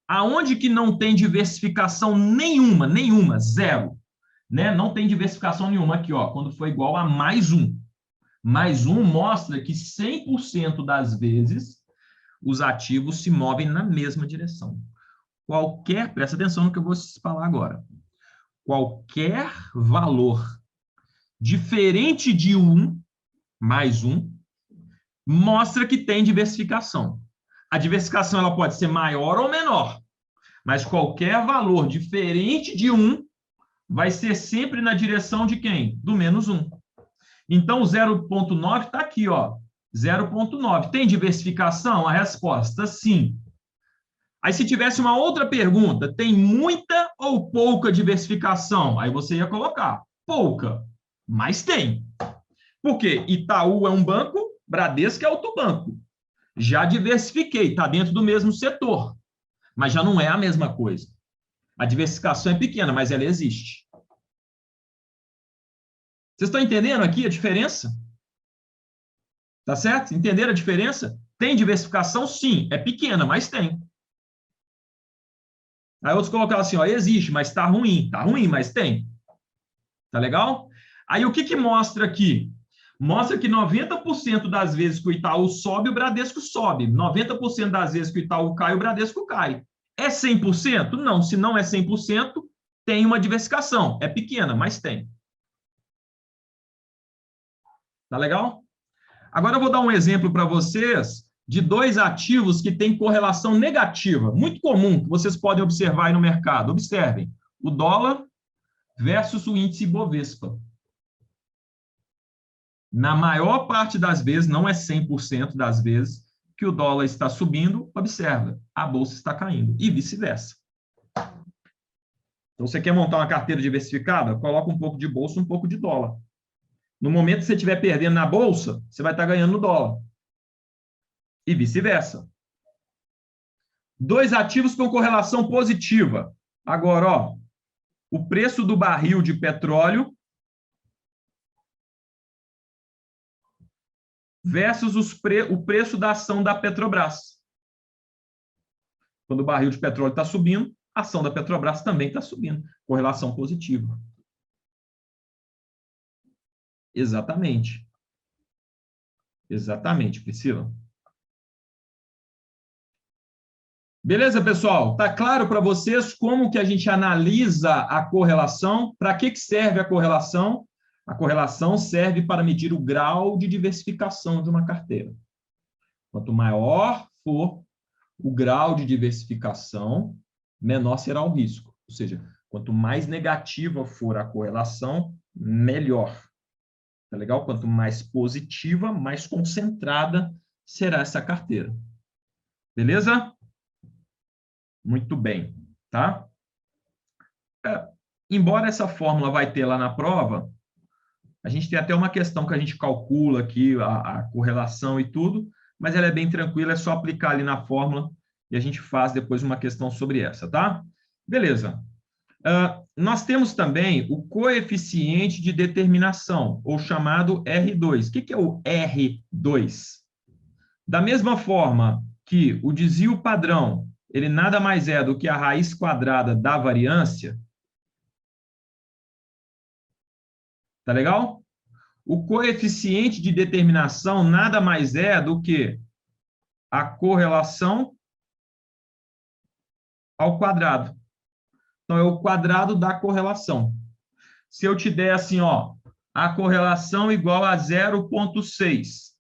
Aonde que não tem diversificação nenhuma, zero, né? Não tem diversificação nenhuma aqui, ó, quando for igual a +1. +1 mostra que 100% das vezes os ativos se movem na mesma direção. Presta atenção no que eu vou falar agora. Qualquer valor diferente de +1, mostra que tem diversificação. A diversificação ela pode ser maior ou menor, mas qualquer valor diferente de 1 vai ser sempre na direção de quem? Do -1. Então, o 0,9 está aqui, ó. 0,9. Tem diversificação? A resposta, sim. Aí, se tivesse uma outra pergunta, tem muita ou pouca diversificação? Aí você ia colocar pouca, mas tem. Por quê? Itaú é um banco, Bradesco é outro banco. Já diversifiquei, está dentro do mesmo setor, mas já não é a mesma coisa. A diversificação é pequena, mas ela existe. Vocês estão entendendo aqui a diferença? Tá certo? Entenderam a diferença? Tem diversificação? Sim. É pequena, mas tem. Aí outros colocaram assim, ó, existe, mas está ruim. Está ruim, mas tem. Tá legal? Aí o que mostra aqui? Mostra que 90% das vezes que o Itaú sobe, o Bradesco sobe. 90% das vezes que o Itaú cai, o Bradesco cai. É 100%? Não. Se não é 100%, tem uma diversificação. É pequena, mas tem. Tá legal? Agora eu vou dar um exemplo para vocês de dois ativos que têm correlação negativa, muito comum, que vocês podem observar aí no mercado. Observem, o dólar versus o índice Bovespa. Na maior parte das vezes, não é 100% das vezes, que o dólar está subindo, observa, a bolsa está caindo, e vice-versa. Então, você quer montar uma carteira diversificada? Coloca um pouco de bolsa, um pouco de dólar. No momento que você estiver perdendo na bolsa, você vai estar ganhando no dólar. E vice-versa. Dois ativos com correlação positiva. Agora, ó, o preço do barril de petróleo versus o preço da ação da Petrobras. Quando o barril de petróleo está subindo, a ação da Petrobras também está subindo. Correlação positiva. Exatamente. Exatamente, Priscila. Beleza, pessoal? Tá claro para vocês como que a gente analisa a correlação? Para que serve a correlação? A correlação serve para medir o grau de diversificação de uma carteira. Quanto maior for o grau de diversificação, menor será o risco. Ou seja, quanto mais negativa for a correlação, melhor. Tá legal? Quanto mais positiva, mais concentrada será essa carteira. Beleza? Muito bem, tá? Embora essa fórmula vai ter lá na prova, a gente tem até uma questão que a gente calcula aqui, a correlação e tudo, mas ela é bem tranquila, é só aplicar ali na fórmula e a gente faz depois uma questão sobre essa, tá? Beleza. Nós temos também o coeficiente de determinação, ou chamado R2. O que é o R2? Da mesma forma que o desvio padrão, ele nada mais é do que a raiz quadrada da variância. Tá legal? O coeficiente de determinação nada mais é do que a correlação ao quadrado. Então, é o quadrado da correlação. Se eu te der assim, ó, a correlação igual a 0,6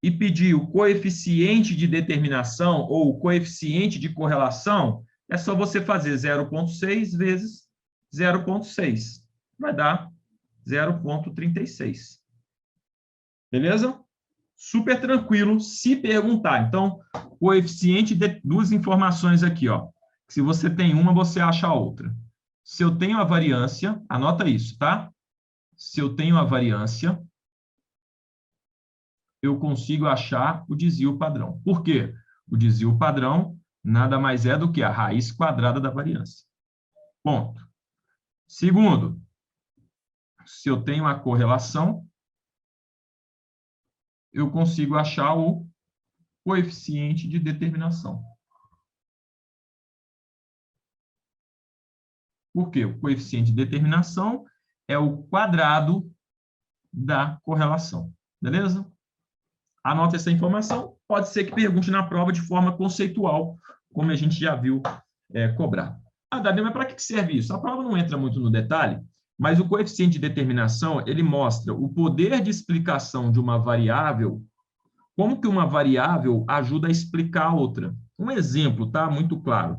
e pedir o coeficiente de determinação ou o coeficiente de correlação, é só você fazer 0,6 vezes 0,6. Vai dar 0,36. Beleza? Super tranquilo se perguntar. Então, coeficiente de duas informações aqui, ó. Se você tem uma, você acha a outra. Se eu tenho a variância, anota isso, tá? Se eu tenho a variância, eu consigo achar o desvio padrão. Por quê? O desvio padrão nada mais é do que a raiz quadrada da variância. Ponto. Segundo, se eu tenho a correlação, eu consigo achar o coeficiente de determinação. Por quê? O coeficiente de determinação é o quadrado da correlação. Beleza? Anota essa informação. Pode ser que pergunte na prova de forma conceitual, como a gente já viu cobrar. Ah, Davi, mas para que serve isso? A prova não entra muito no detalhe, mas o coeficiente de determinação, ele mostra o poder de explicação de uma variável, como que uma variável ajuda a explicar a outra. Um exemplo, tá? Muito claro.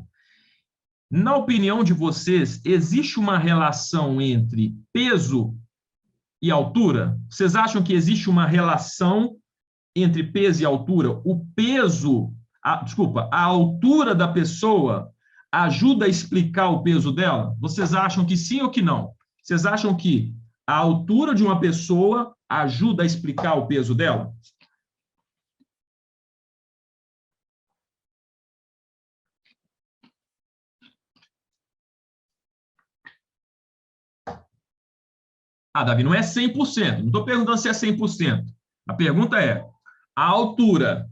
Na opinião de vocês, existe uma relação entre peso e altura? Vocês acham que existe uma relação entre peso e altura? O peso, a altura da pessoa ajuda a explicar o peso dela? Vocês acham que sim ou que não? Vocês acham que a altura de uma pessoa ajuda a explicar o peso dela? Ah, Davi, não é 100%. Não estou perguntando se é 100%. A pergunta é, a altura,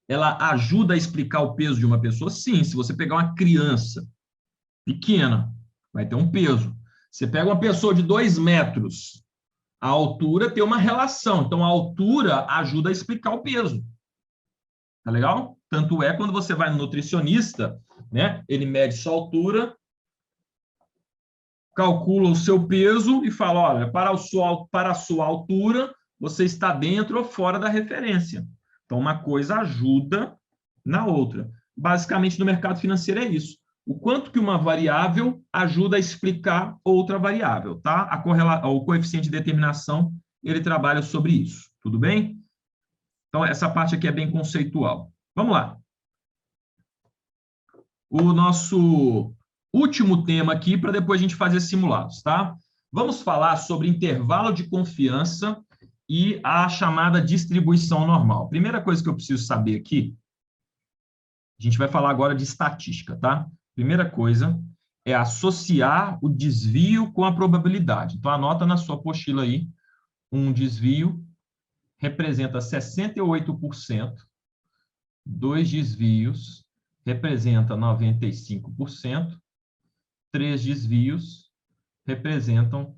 ela ajuda a explicar o peso de uma pessoa? Sim, se você pegar uma criança pequena, vai ter um peso. Você pega uma pessoa de 2 metros, A altura tem uma relação. Então, a altura ajuda a explicar o peso. Tá legal? Tanto é quando você vai no nutricionista, né? Ele mede sua altura, calcula o seu peso e fala, olha, para a sua altura, você está dentro ou fora da referência. Então, uma coisa ajuda na outra. Basicamente, no mercado financeiro é isso. O quanto que uma variável ajuda a explicar outra variável, tá? O coeficiente de determinação, ele trabalha sobre isso, tudo bem? Então, essa parte aqui é bem conceitual. Vamos lá. O nosso último tema aqui, para depois a gente fazer simulados, tá? Vamos falar sobre intervalo de confiança e a chamada distribuição normal. Primeira coisa que eu preciso saber aqui, a gente vai falar agora de estatística, tá? Primeira coisa é associar o desvio com a probabilidade. Então, anota na sua apostila aí, um desvio representa 68%, dois desvios representa 95%, três desvios representam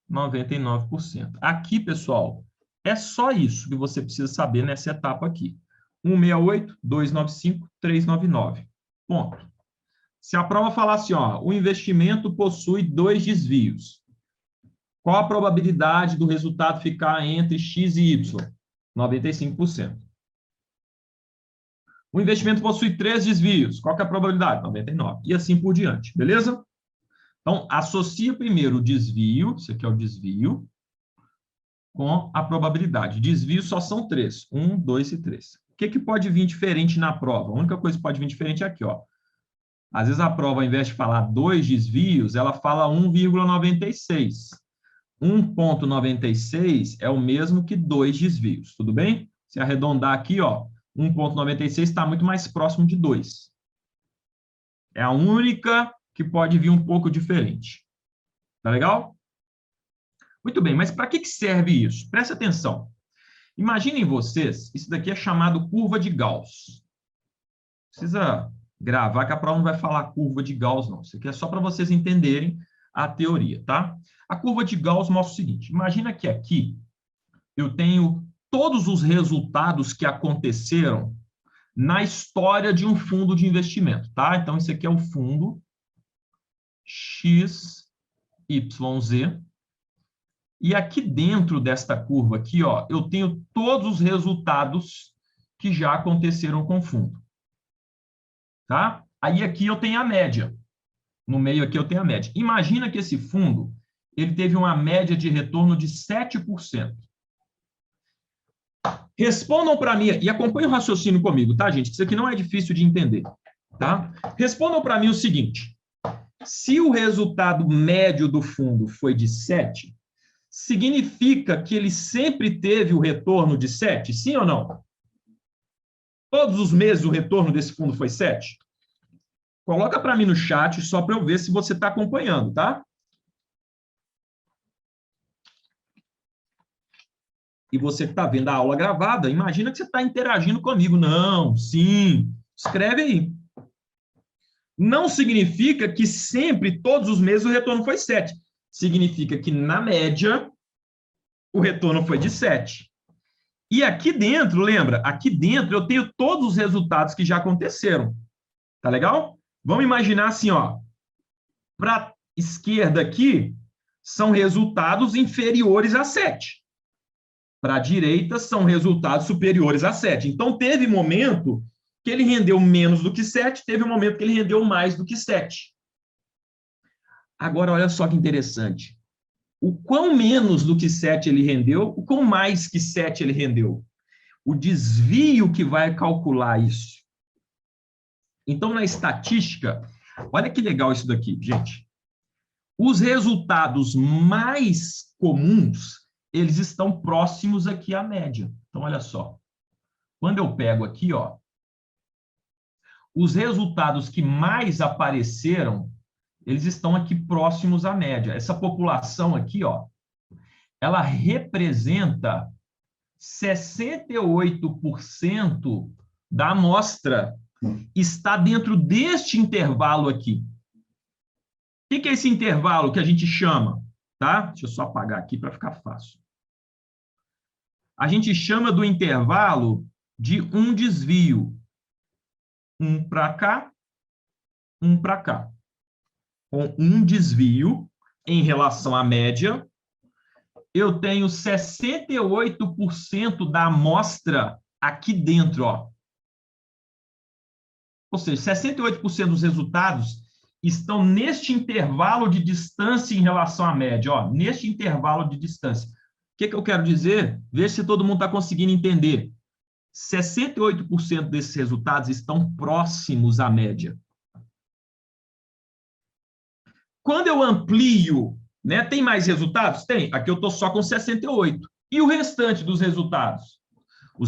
99%. Aqui, pessoal, é só isso que você precisa saber nessa etapa aqui. 168, 295, 399. Ponto. Se a prova falar assim, ó, o investimento possui dois desvios, qual a probabilidade do resultado ficar entre X e Y? 95%. O investimento possui três desvios, qual que é a probabilidade? 99%. E assim por diante, beleza? Então, associa primeiro o desvio, isso aqui é o desvio, com a probabilidade. Desvios só são três, 1, 2 e 3. O que pode vir diferente na prova? A única coisa que pode vir diferente é aqui, ó. Às vezes a prova, ao invés de falar dois desvios, ela fala 1,96. 1,96 é o mesmo que dois desvios, tudo bem? Se arredondar aqui, ó, 1,96 está muito mais próximo de 2. É a única que pode vir um pouco diferente. Tá legal? Muito bem, mas para que serve isso? Presta atenção. Imaginem vocês, isso daqui é chamado curva de Gauss. Precisa gravar que a prova não vai falar curva de Gauss, não. Isso aqui é só para vocês entenderem a teoria, tá? A curva de Gauss mostra o seguinte, imagina que aqui eu tenho todos os resultados que aconteceram na história de um fundo de investimento, tá? Então, isso aqui é o fundo XYZ. E aqui dentro desta curva aqui, ó, eu tenho todos os resultados que já aconteceram com o fundo. Tá? Aí aqui eu tenho a média. No meio aqui eu tenho a média. Imagina que esse fundo, ele teve uma média de retorno de 7%. Respondam para mim, e acompanhem o raciocínio comigo, tá, gente? Isso aqui não é difícil de entender, tá? Respondam para mim o seguinte, se o resultado médio do fundo foi de 7, significa que ele sempre teve o retorno de 7, sim ou não? Todos os meses o retorno desse fundo foi 7? Coloca para mim no chat, só para eu ver se você está acompanhando, tá? E você que está vendo a aula gravada, imagina que você está interagindo comigo. Não, sim, escreve aí. Não significa que sempre, todos os meses, o retorno foi 7. Significa que, na média, o retorno foi de 7. E aqui dentro, lembra? Aqui dentro eu tenho todos os resultados que já aconteceram. Tá legal? Vamos imaginar assim, ó. Para a esquerda aqui, são resultados inferiores a 7. Para a direita, são resultados superiores a 7. Então, teve momento que ele rendeu menos do que 7, teve um momento que ele rendeu mais do que 7. Agora, olha só que interessante. O quão menos do que 7 ele rendeu, o quão mais que 7 ele rendeu. O desvio que vai calcular isso. Então, na estatística, olha que legal isso daqui, gente. Os resultados mais comuns, eles estão próximos aqui à média. Então, olha só. Quando eu pego aqui, ó, os resultados que mais apareceram, eles estão aqui próximos à média. Essa população aqui, ó, ela representa 68% da amostra, está dentro deste intervalo aqui. O que é esse intervalo que a gente chama? Tá? Deixa eu só apagar aqui para ficar fácil. a gente chama do intervalo de um desvio. Um para cá, um para cá. Com um desvio em relação à média, eu tenho 68% da amostra aqui dentro, ó. Ou seja, 68% dos resultados estão neste intervalo de distância em relação à média, ó, neste intervalo de distância. O que eu quero dizer? Veja se todo mundo está conseguindo entender. 68% desses resultados estão próximos à média. Quando eu amplio, né, tem mais resultados? Tem. Aqui eu estou só com 68. E o restante dos resultados? O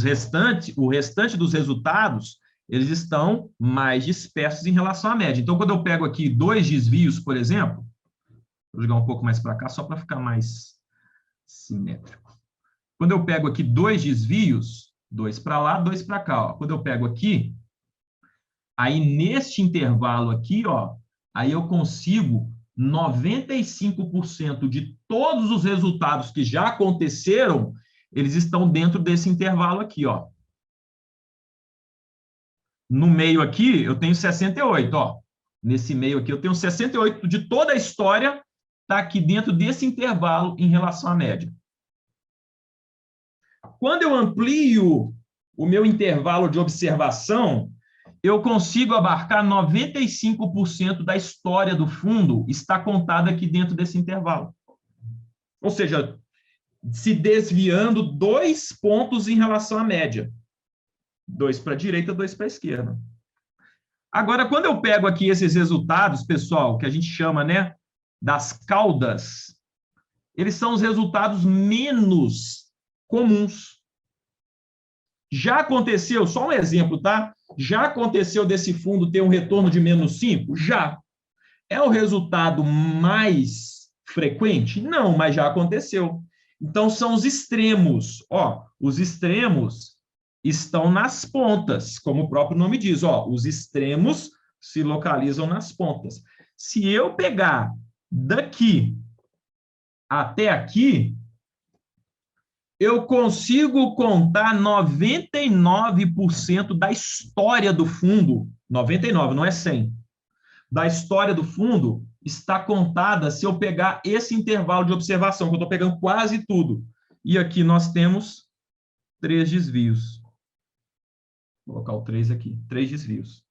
restante dos resultados, eles estão mais dispersos em relação à média. Então, quando eu pego aqui 2 desvios, por exemplo, vou jogar um pouco mais para cá, só para ficar mais simétrico. Quando eu pego aqui 2 desvios, 2 para lá, 2 para cá, ó. Quando eu pego aqui, aí neste intervalo aqui, ó, aí eu consigo 95% de todos os resultados que já aconteceram, eles estão dentro desse intervalo aqui, ó. No meio aqui, eu tenho 68, ó. Nesse meio aqui, eu tenho 68 de toda a história, tá aqui dentro desse intervalo em relação à média. Quando eu amplio o meu intervalo de observação, eu consigo abarcar 95% da história do fundo, está contada aqui dentro desse intervalo. Ou seja, se desviando 2 pontos em relação à média. 2 para a direita, 2 para a esquerda. Agora, quando eu pego aqui esses resultados, pessoal, que a gente chama, né, das caudas, eles são os resultados menos comuns. Já aconteceu, só um exemplo, tá? Já aconteceu desse fundo ter um retorno de menos 5? Já. É o resultado mais frequente? Não, mas já aconteceu. Então, são os extremos. Ó, os extremos estão nas pontas, como o próprio nome diz. Ó, os extremos se localizam nas pontas. Se eu pegar daqui até aqui, eu consigo contar 99% da história do fundo. 99, não é 100. Da história do fundo está contada se eu pegar esse intervalo de observação, que eu estou pegando quase tudo. E aqui nós temos 3 desvios. Vou colocar o 3 aqui, 3 desvios.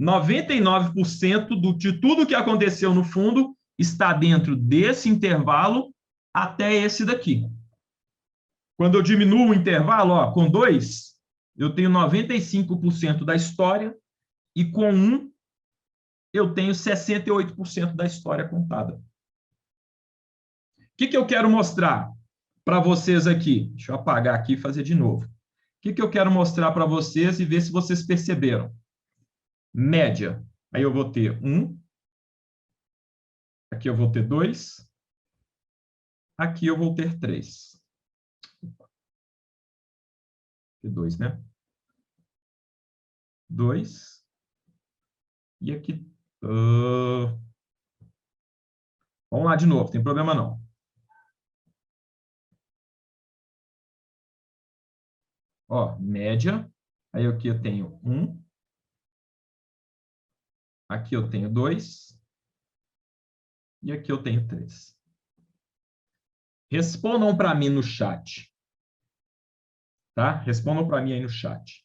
99% de tudo que aconteceu no fundo está dentro desse intervalo até esse daqui. Quando eu diminuo o intervalo, ó, com 2, eu tenho 95% da história, e com 1, eu tenho 68% da história contada. O que eu quero mostrar para vocês aqui? Deixa eu apagar aqui e fazer de novo. O que eu quero mostrar para vocês e ver se vocês perceberam? Média. Aí eu vou ter 1. Aqui eu vou ter 2. Aqui eu vou ter 3. 2, né? 2. E aqui... Vamos lá de novo, tem problema não. Ó, média. Aí aqui eu tenho 1. Aqui eu tenho 2. E aqui eu tenho 3. Respondam para mim no chat. Tá? Respondam para mim aí no chat.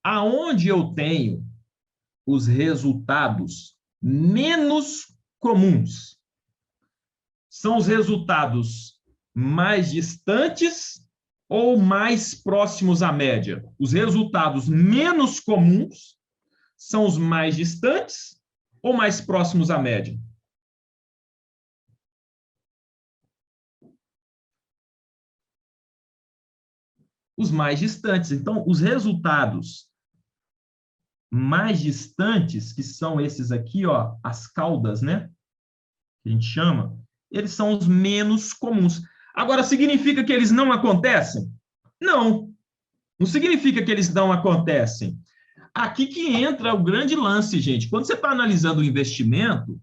Aonde eu tenho os resultados menos comuns? São os resultados mais distantes ou mais próximos à média? Os resultados menos comuns são os mais distantes ou mais próximos à média? Os mais distantes. Então, os resultados mais distantes, que são esses aqui, ó, as caudas, né? Que a gente chama, eles são os menos comuns. Agora, significa que eles não acontecem? Não. Não significa que eles não acontecem. Aqui que entra o grande lance, gente. Quando você está analisando o investimento,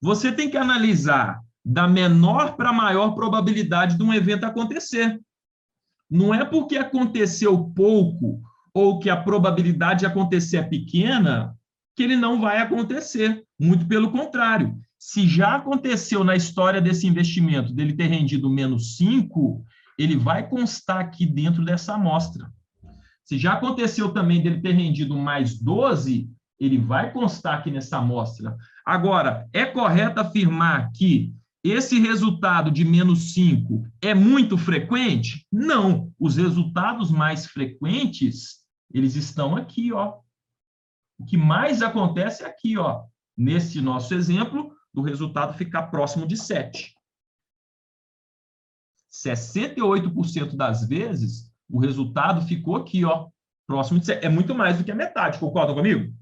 você tem que analisar da menor para a maior probabilidade de um evento acontecer. Não é porque aconteceu pouco ou que a probabilidade de acontecer é pequena que ele não vai acontecer. Muito pelo contrário. Se já aconteceu na história desse investimento dele ter rendido -5, ele vai constar aqui dentro dessa amostra. Se já aconteceu também dele ter rendido +12, ele vai constar aqui nessa amostra. Agora, é correto afirmar que esse resultado de -5 é muito frequente? Não. Os resultados mais frequentes, eles estão aqui, ó. O que mais acontece é aqui, ó. Nesse nosso exemplo, do resultado ficar próximo de 7. 68% das vezes, o resultado ficou aqui, ó, próximo de 7. É muito mais do que a metade, concordam comigo?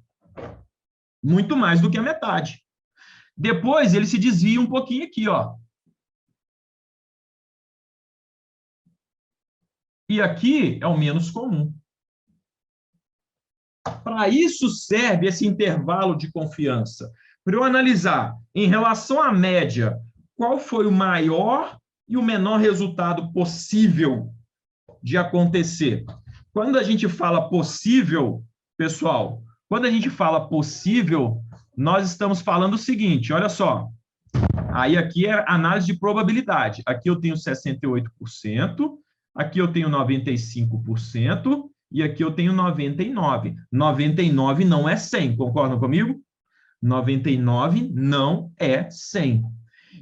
Muito mais do que a metade. Depois, ele se desvia um pouquinho aqui, ó. E aqui é o menos comum. Para isso serve esse intervalo de confiança. Para eu analisar, em relação à média, qual foi o maior e o menor resultado possível de acontecer. Quando a gente fala possível, pessoal, quando a gente fala possível, nós estamos falando o seguinte, olha só. Aí aqui é análise de probabilidade. Aqui eu tenho 68%, aqui eu tenho 95% e aqui eu tenho 99%. 99 não é 100, concordam comigo? 99 não é 100.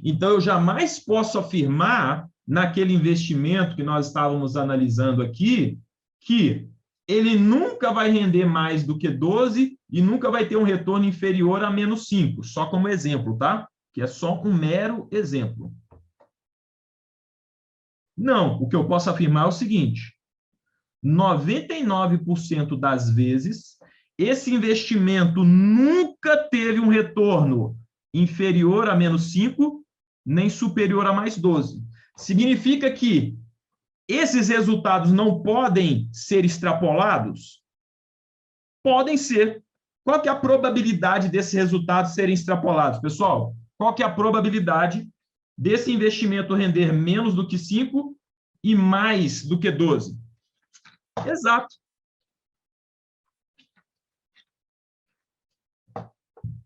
Então, eu jamais posso afirmar, naquele investimento que nós estávamos analisando aqui, que ele nunca vai render mais do que 12 e nunca vai ter um retorno inferior a -5, só como exemplo, tá? Que é só um mero exemplo. Não, o que eu posso afirmar é o seguinte: 99% das vezes, esse investimento nunca teve um retorno inferior a -5, nem superior a +12. Significa que esses resultados não podem ser extrapolados? Podem ser. Qual que é a probabilidade desses resultados serem extrapolados, pessoal? Qual que é a probabilidade desse investimento render menos do que 5 e mais do que 12? Exato.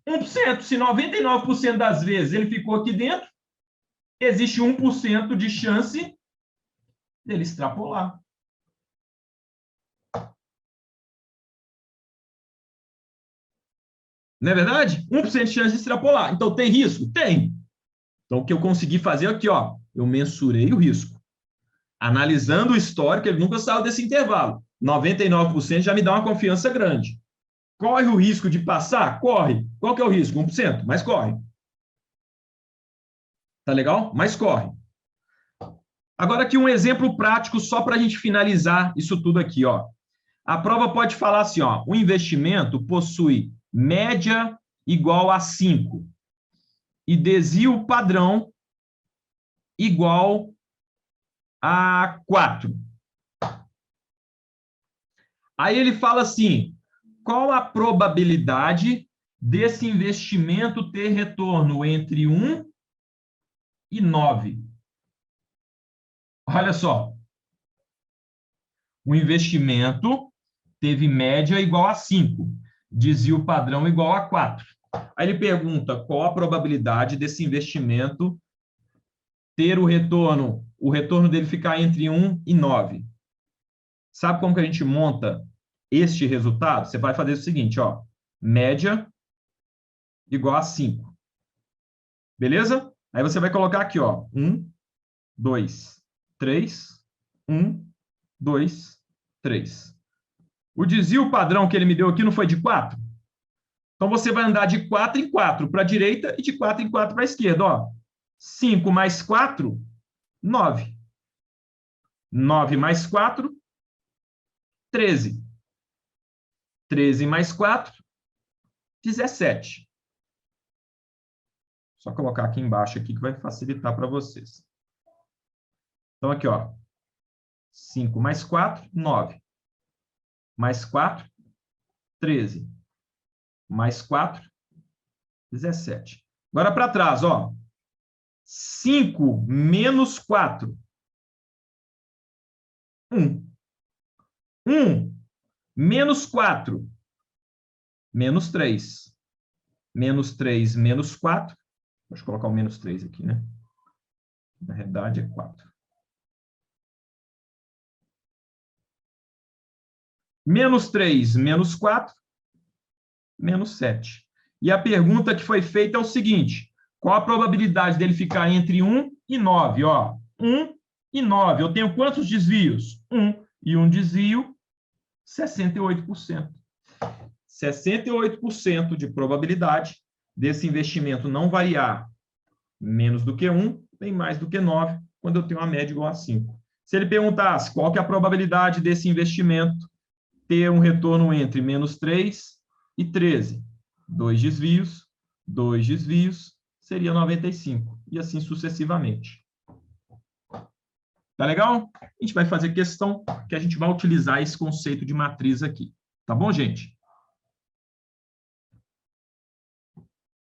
1%. Se 99% das vezes ele ficou aqui dentro, existe 1% de chance dele extrapolar. Não é verdade? 1% de chance de extrapolar. Então, tem risco? Tem. Então, o que eu consegui fazer aqui, ó, eu mensurei o risco. Analisando o histórico, ele nunca saiu desse intervalo. 99% já me dá uma confiança grande. Corre o risco de passar? Corre. Qual que é o risco? 1%, mas corre. Tá legal? Mas corre. Agora aqui um exemplo prático só para a gente finalizar isso tudo aqui, ó. A prova pode falar assim, ó, o investimento possui média igual a 5 e desvio padrão igual a 4. Aí ele fala assim, qual a probabilidade desse investimento ter retorno entre 1 e 9? Olha só, o investimento teve média igual a 5, desvio padrão igual a 4. Aí ele pergunta qual a probabilidade desse investimento ter o retorno dele ficar entre 1 e 9. Sabe como que a gente monta este resultado? Você vai fazer o seguinte, ó, média igual a 5. Beleza? Aí você vai colocar aqui, ó, 1, 2, 3, 1, 2, 3. O desvio padrão que ele me deu aqui não foi de 4? Então, você vai andar de 4 em 4 para a direita e de 4 em 4 para a esquerda. Ó. 5 mais 4, 9. 9 mais 4, 13. 13 mais 4, 17. Só colocar aqui embaixo aqui que vai facilitar para vocês. Então, aqui, ó. 5 mais 4, 9. Mais 4, 13. Mais 4, 17. Agora para trás, ó. 5 menos 4. 1. 1 menos 4. Menos 3. Menos 3 menos 4. Deixa eu colocar o menos 3 aqui, né? Na realidade é 4. Menos 3 menos 4. Menos 7. E a pergunta que foi feita é o seguinte: qual a probabilidade dele ficar entre 1 e 9? Ó, 1 e 9. Eu tenho quantos desvios? 1. E um desvio, 68%. 68% de probabilidade desse investimento não variar menos do que 1, bem mais do que 9, quando eu tenho uma média igual a 5. Se ele perguntasse qual que é a probabilidade desse investimento ter um retorno entre menos 3 e 13, 2 desvios, seria 95, e assim sucessivamente. Tá legal? A gente vai fazer questão que a gente vai utilizar esse conceito de matriz aqui. Tá bom, gente?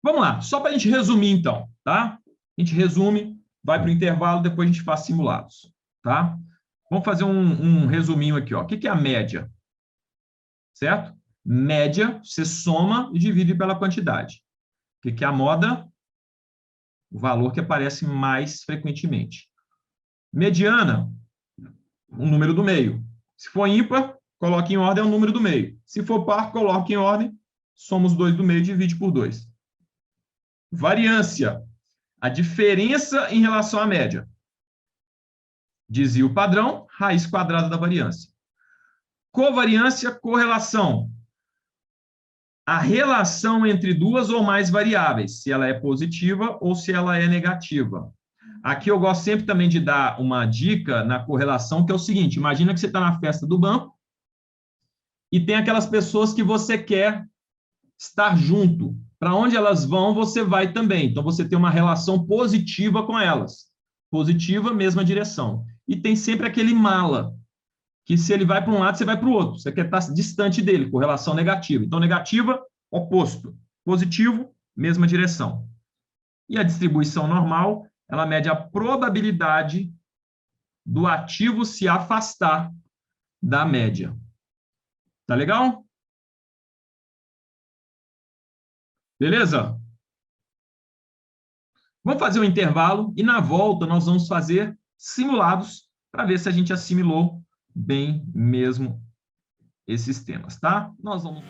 Vamos lá, só para a gente resumir, então, tá? A gente resume, vai para o intervalo, depois a gente faz simulados, tá? Vamos fazer um resuminho aqui, ó. O que é a média? Certo? Média, você soma e divide pela quantidade. O que é a moda? O valor que aparece mais frequentemente. Mediana, o número do meio. Se for ímpar, coloque em ordem o número do meio. Se for par, coloque em ordem, soma os dois do meio e divide por 2. Variância, a diferença em relação à média. Desvio padrão, raiz quadrada da variância. Covariância, correlação. A relação entre duas ou mais variáveis, se ela é positiva ou se ela é negativa. Aqui eu gosto sempre também de dar uma dica na correlação, que é o seguinte: imagina que você está na festa do banco e tem aquelas pessoas que você quer estar junto. Para onde elas vão, você vai também. Então, você tem uma relação positiva com elas. Positiva, mesma direção. E tem sempre aquele mala, que se ele vai para um lado, você vai para o outro. Você quer estar distante dele, com relação negativa. Então, negativa, oposto. Positivo, mesma direção. E a distribuição normal, ela mede a probabilidade do ativo se afastar da média. Tá legal? Beleza? Vamos fazer um intervalo e, na volta, nós vamos fazer simulados para ver se a gente assimilou bem mesmo esses temas, tá? Nós vamos...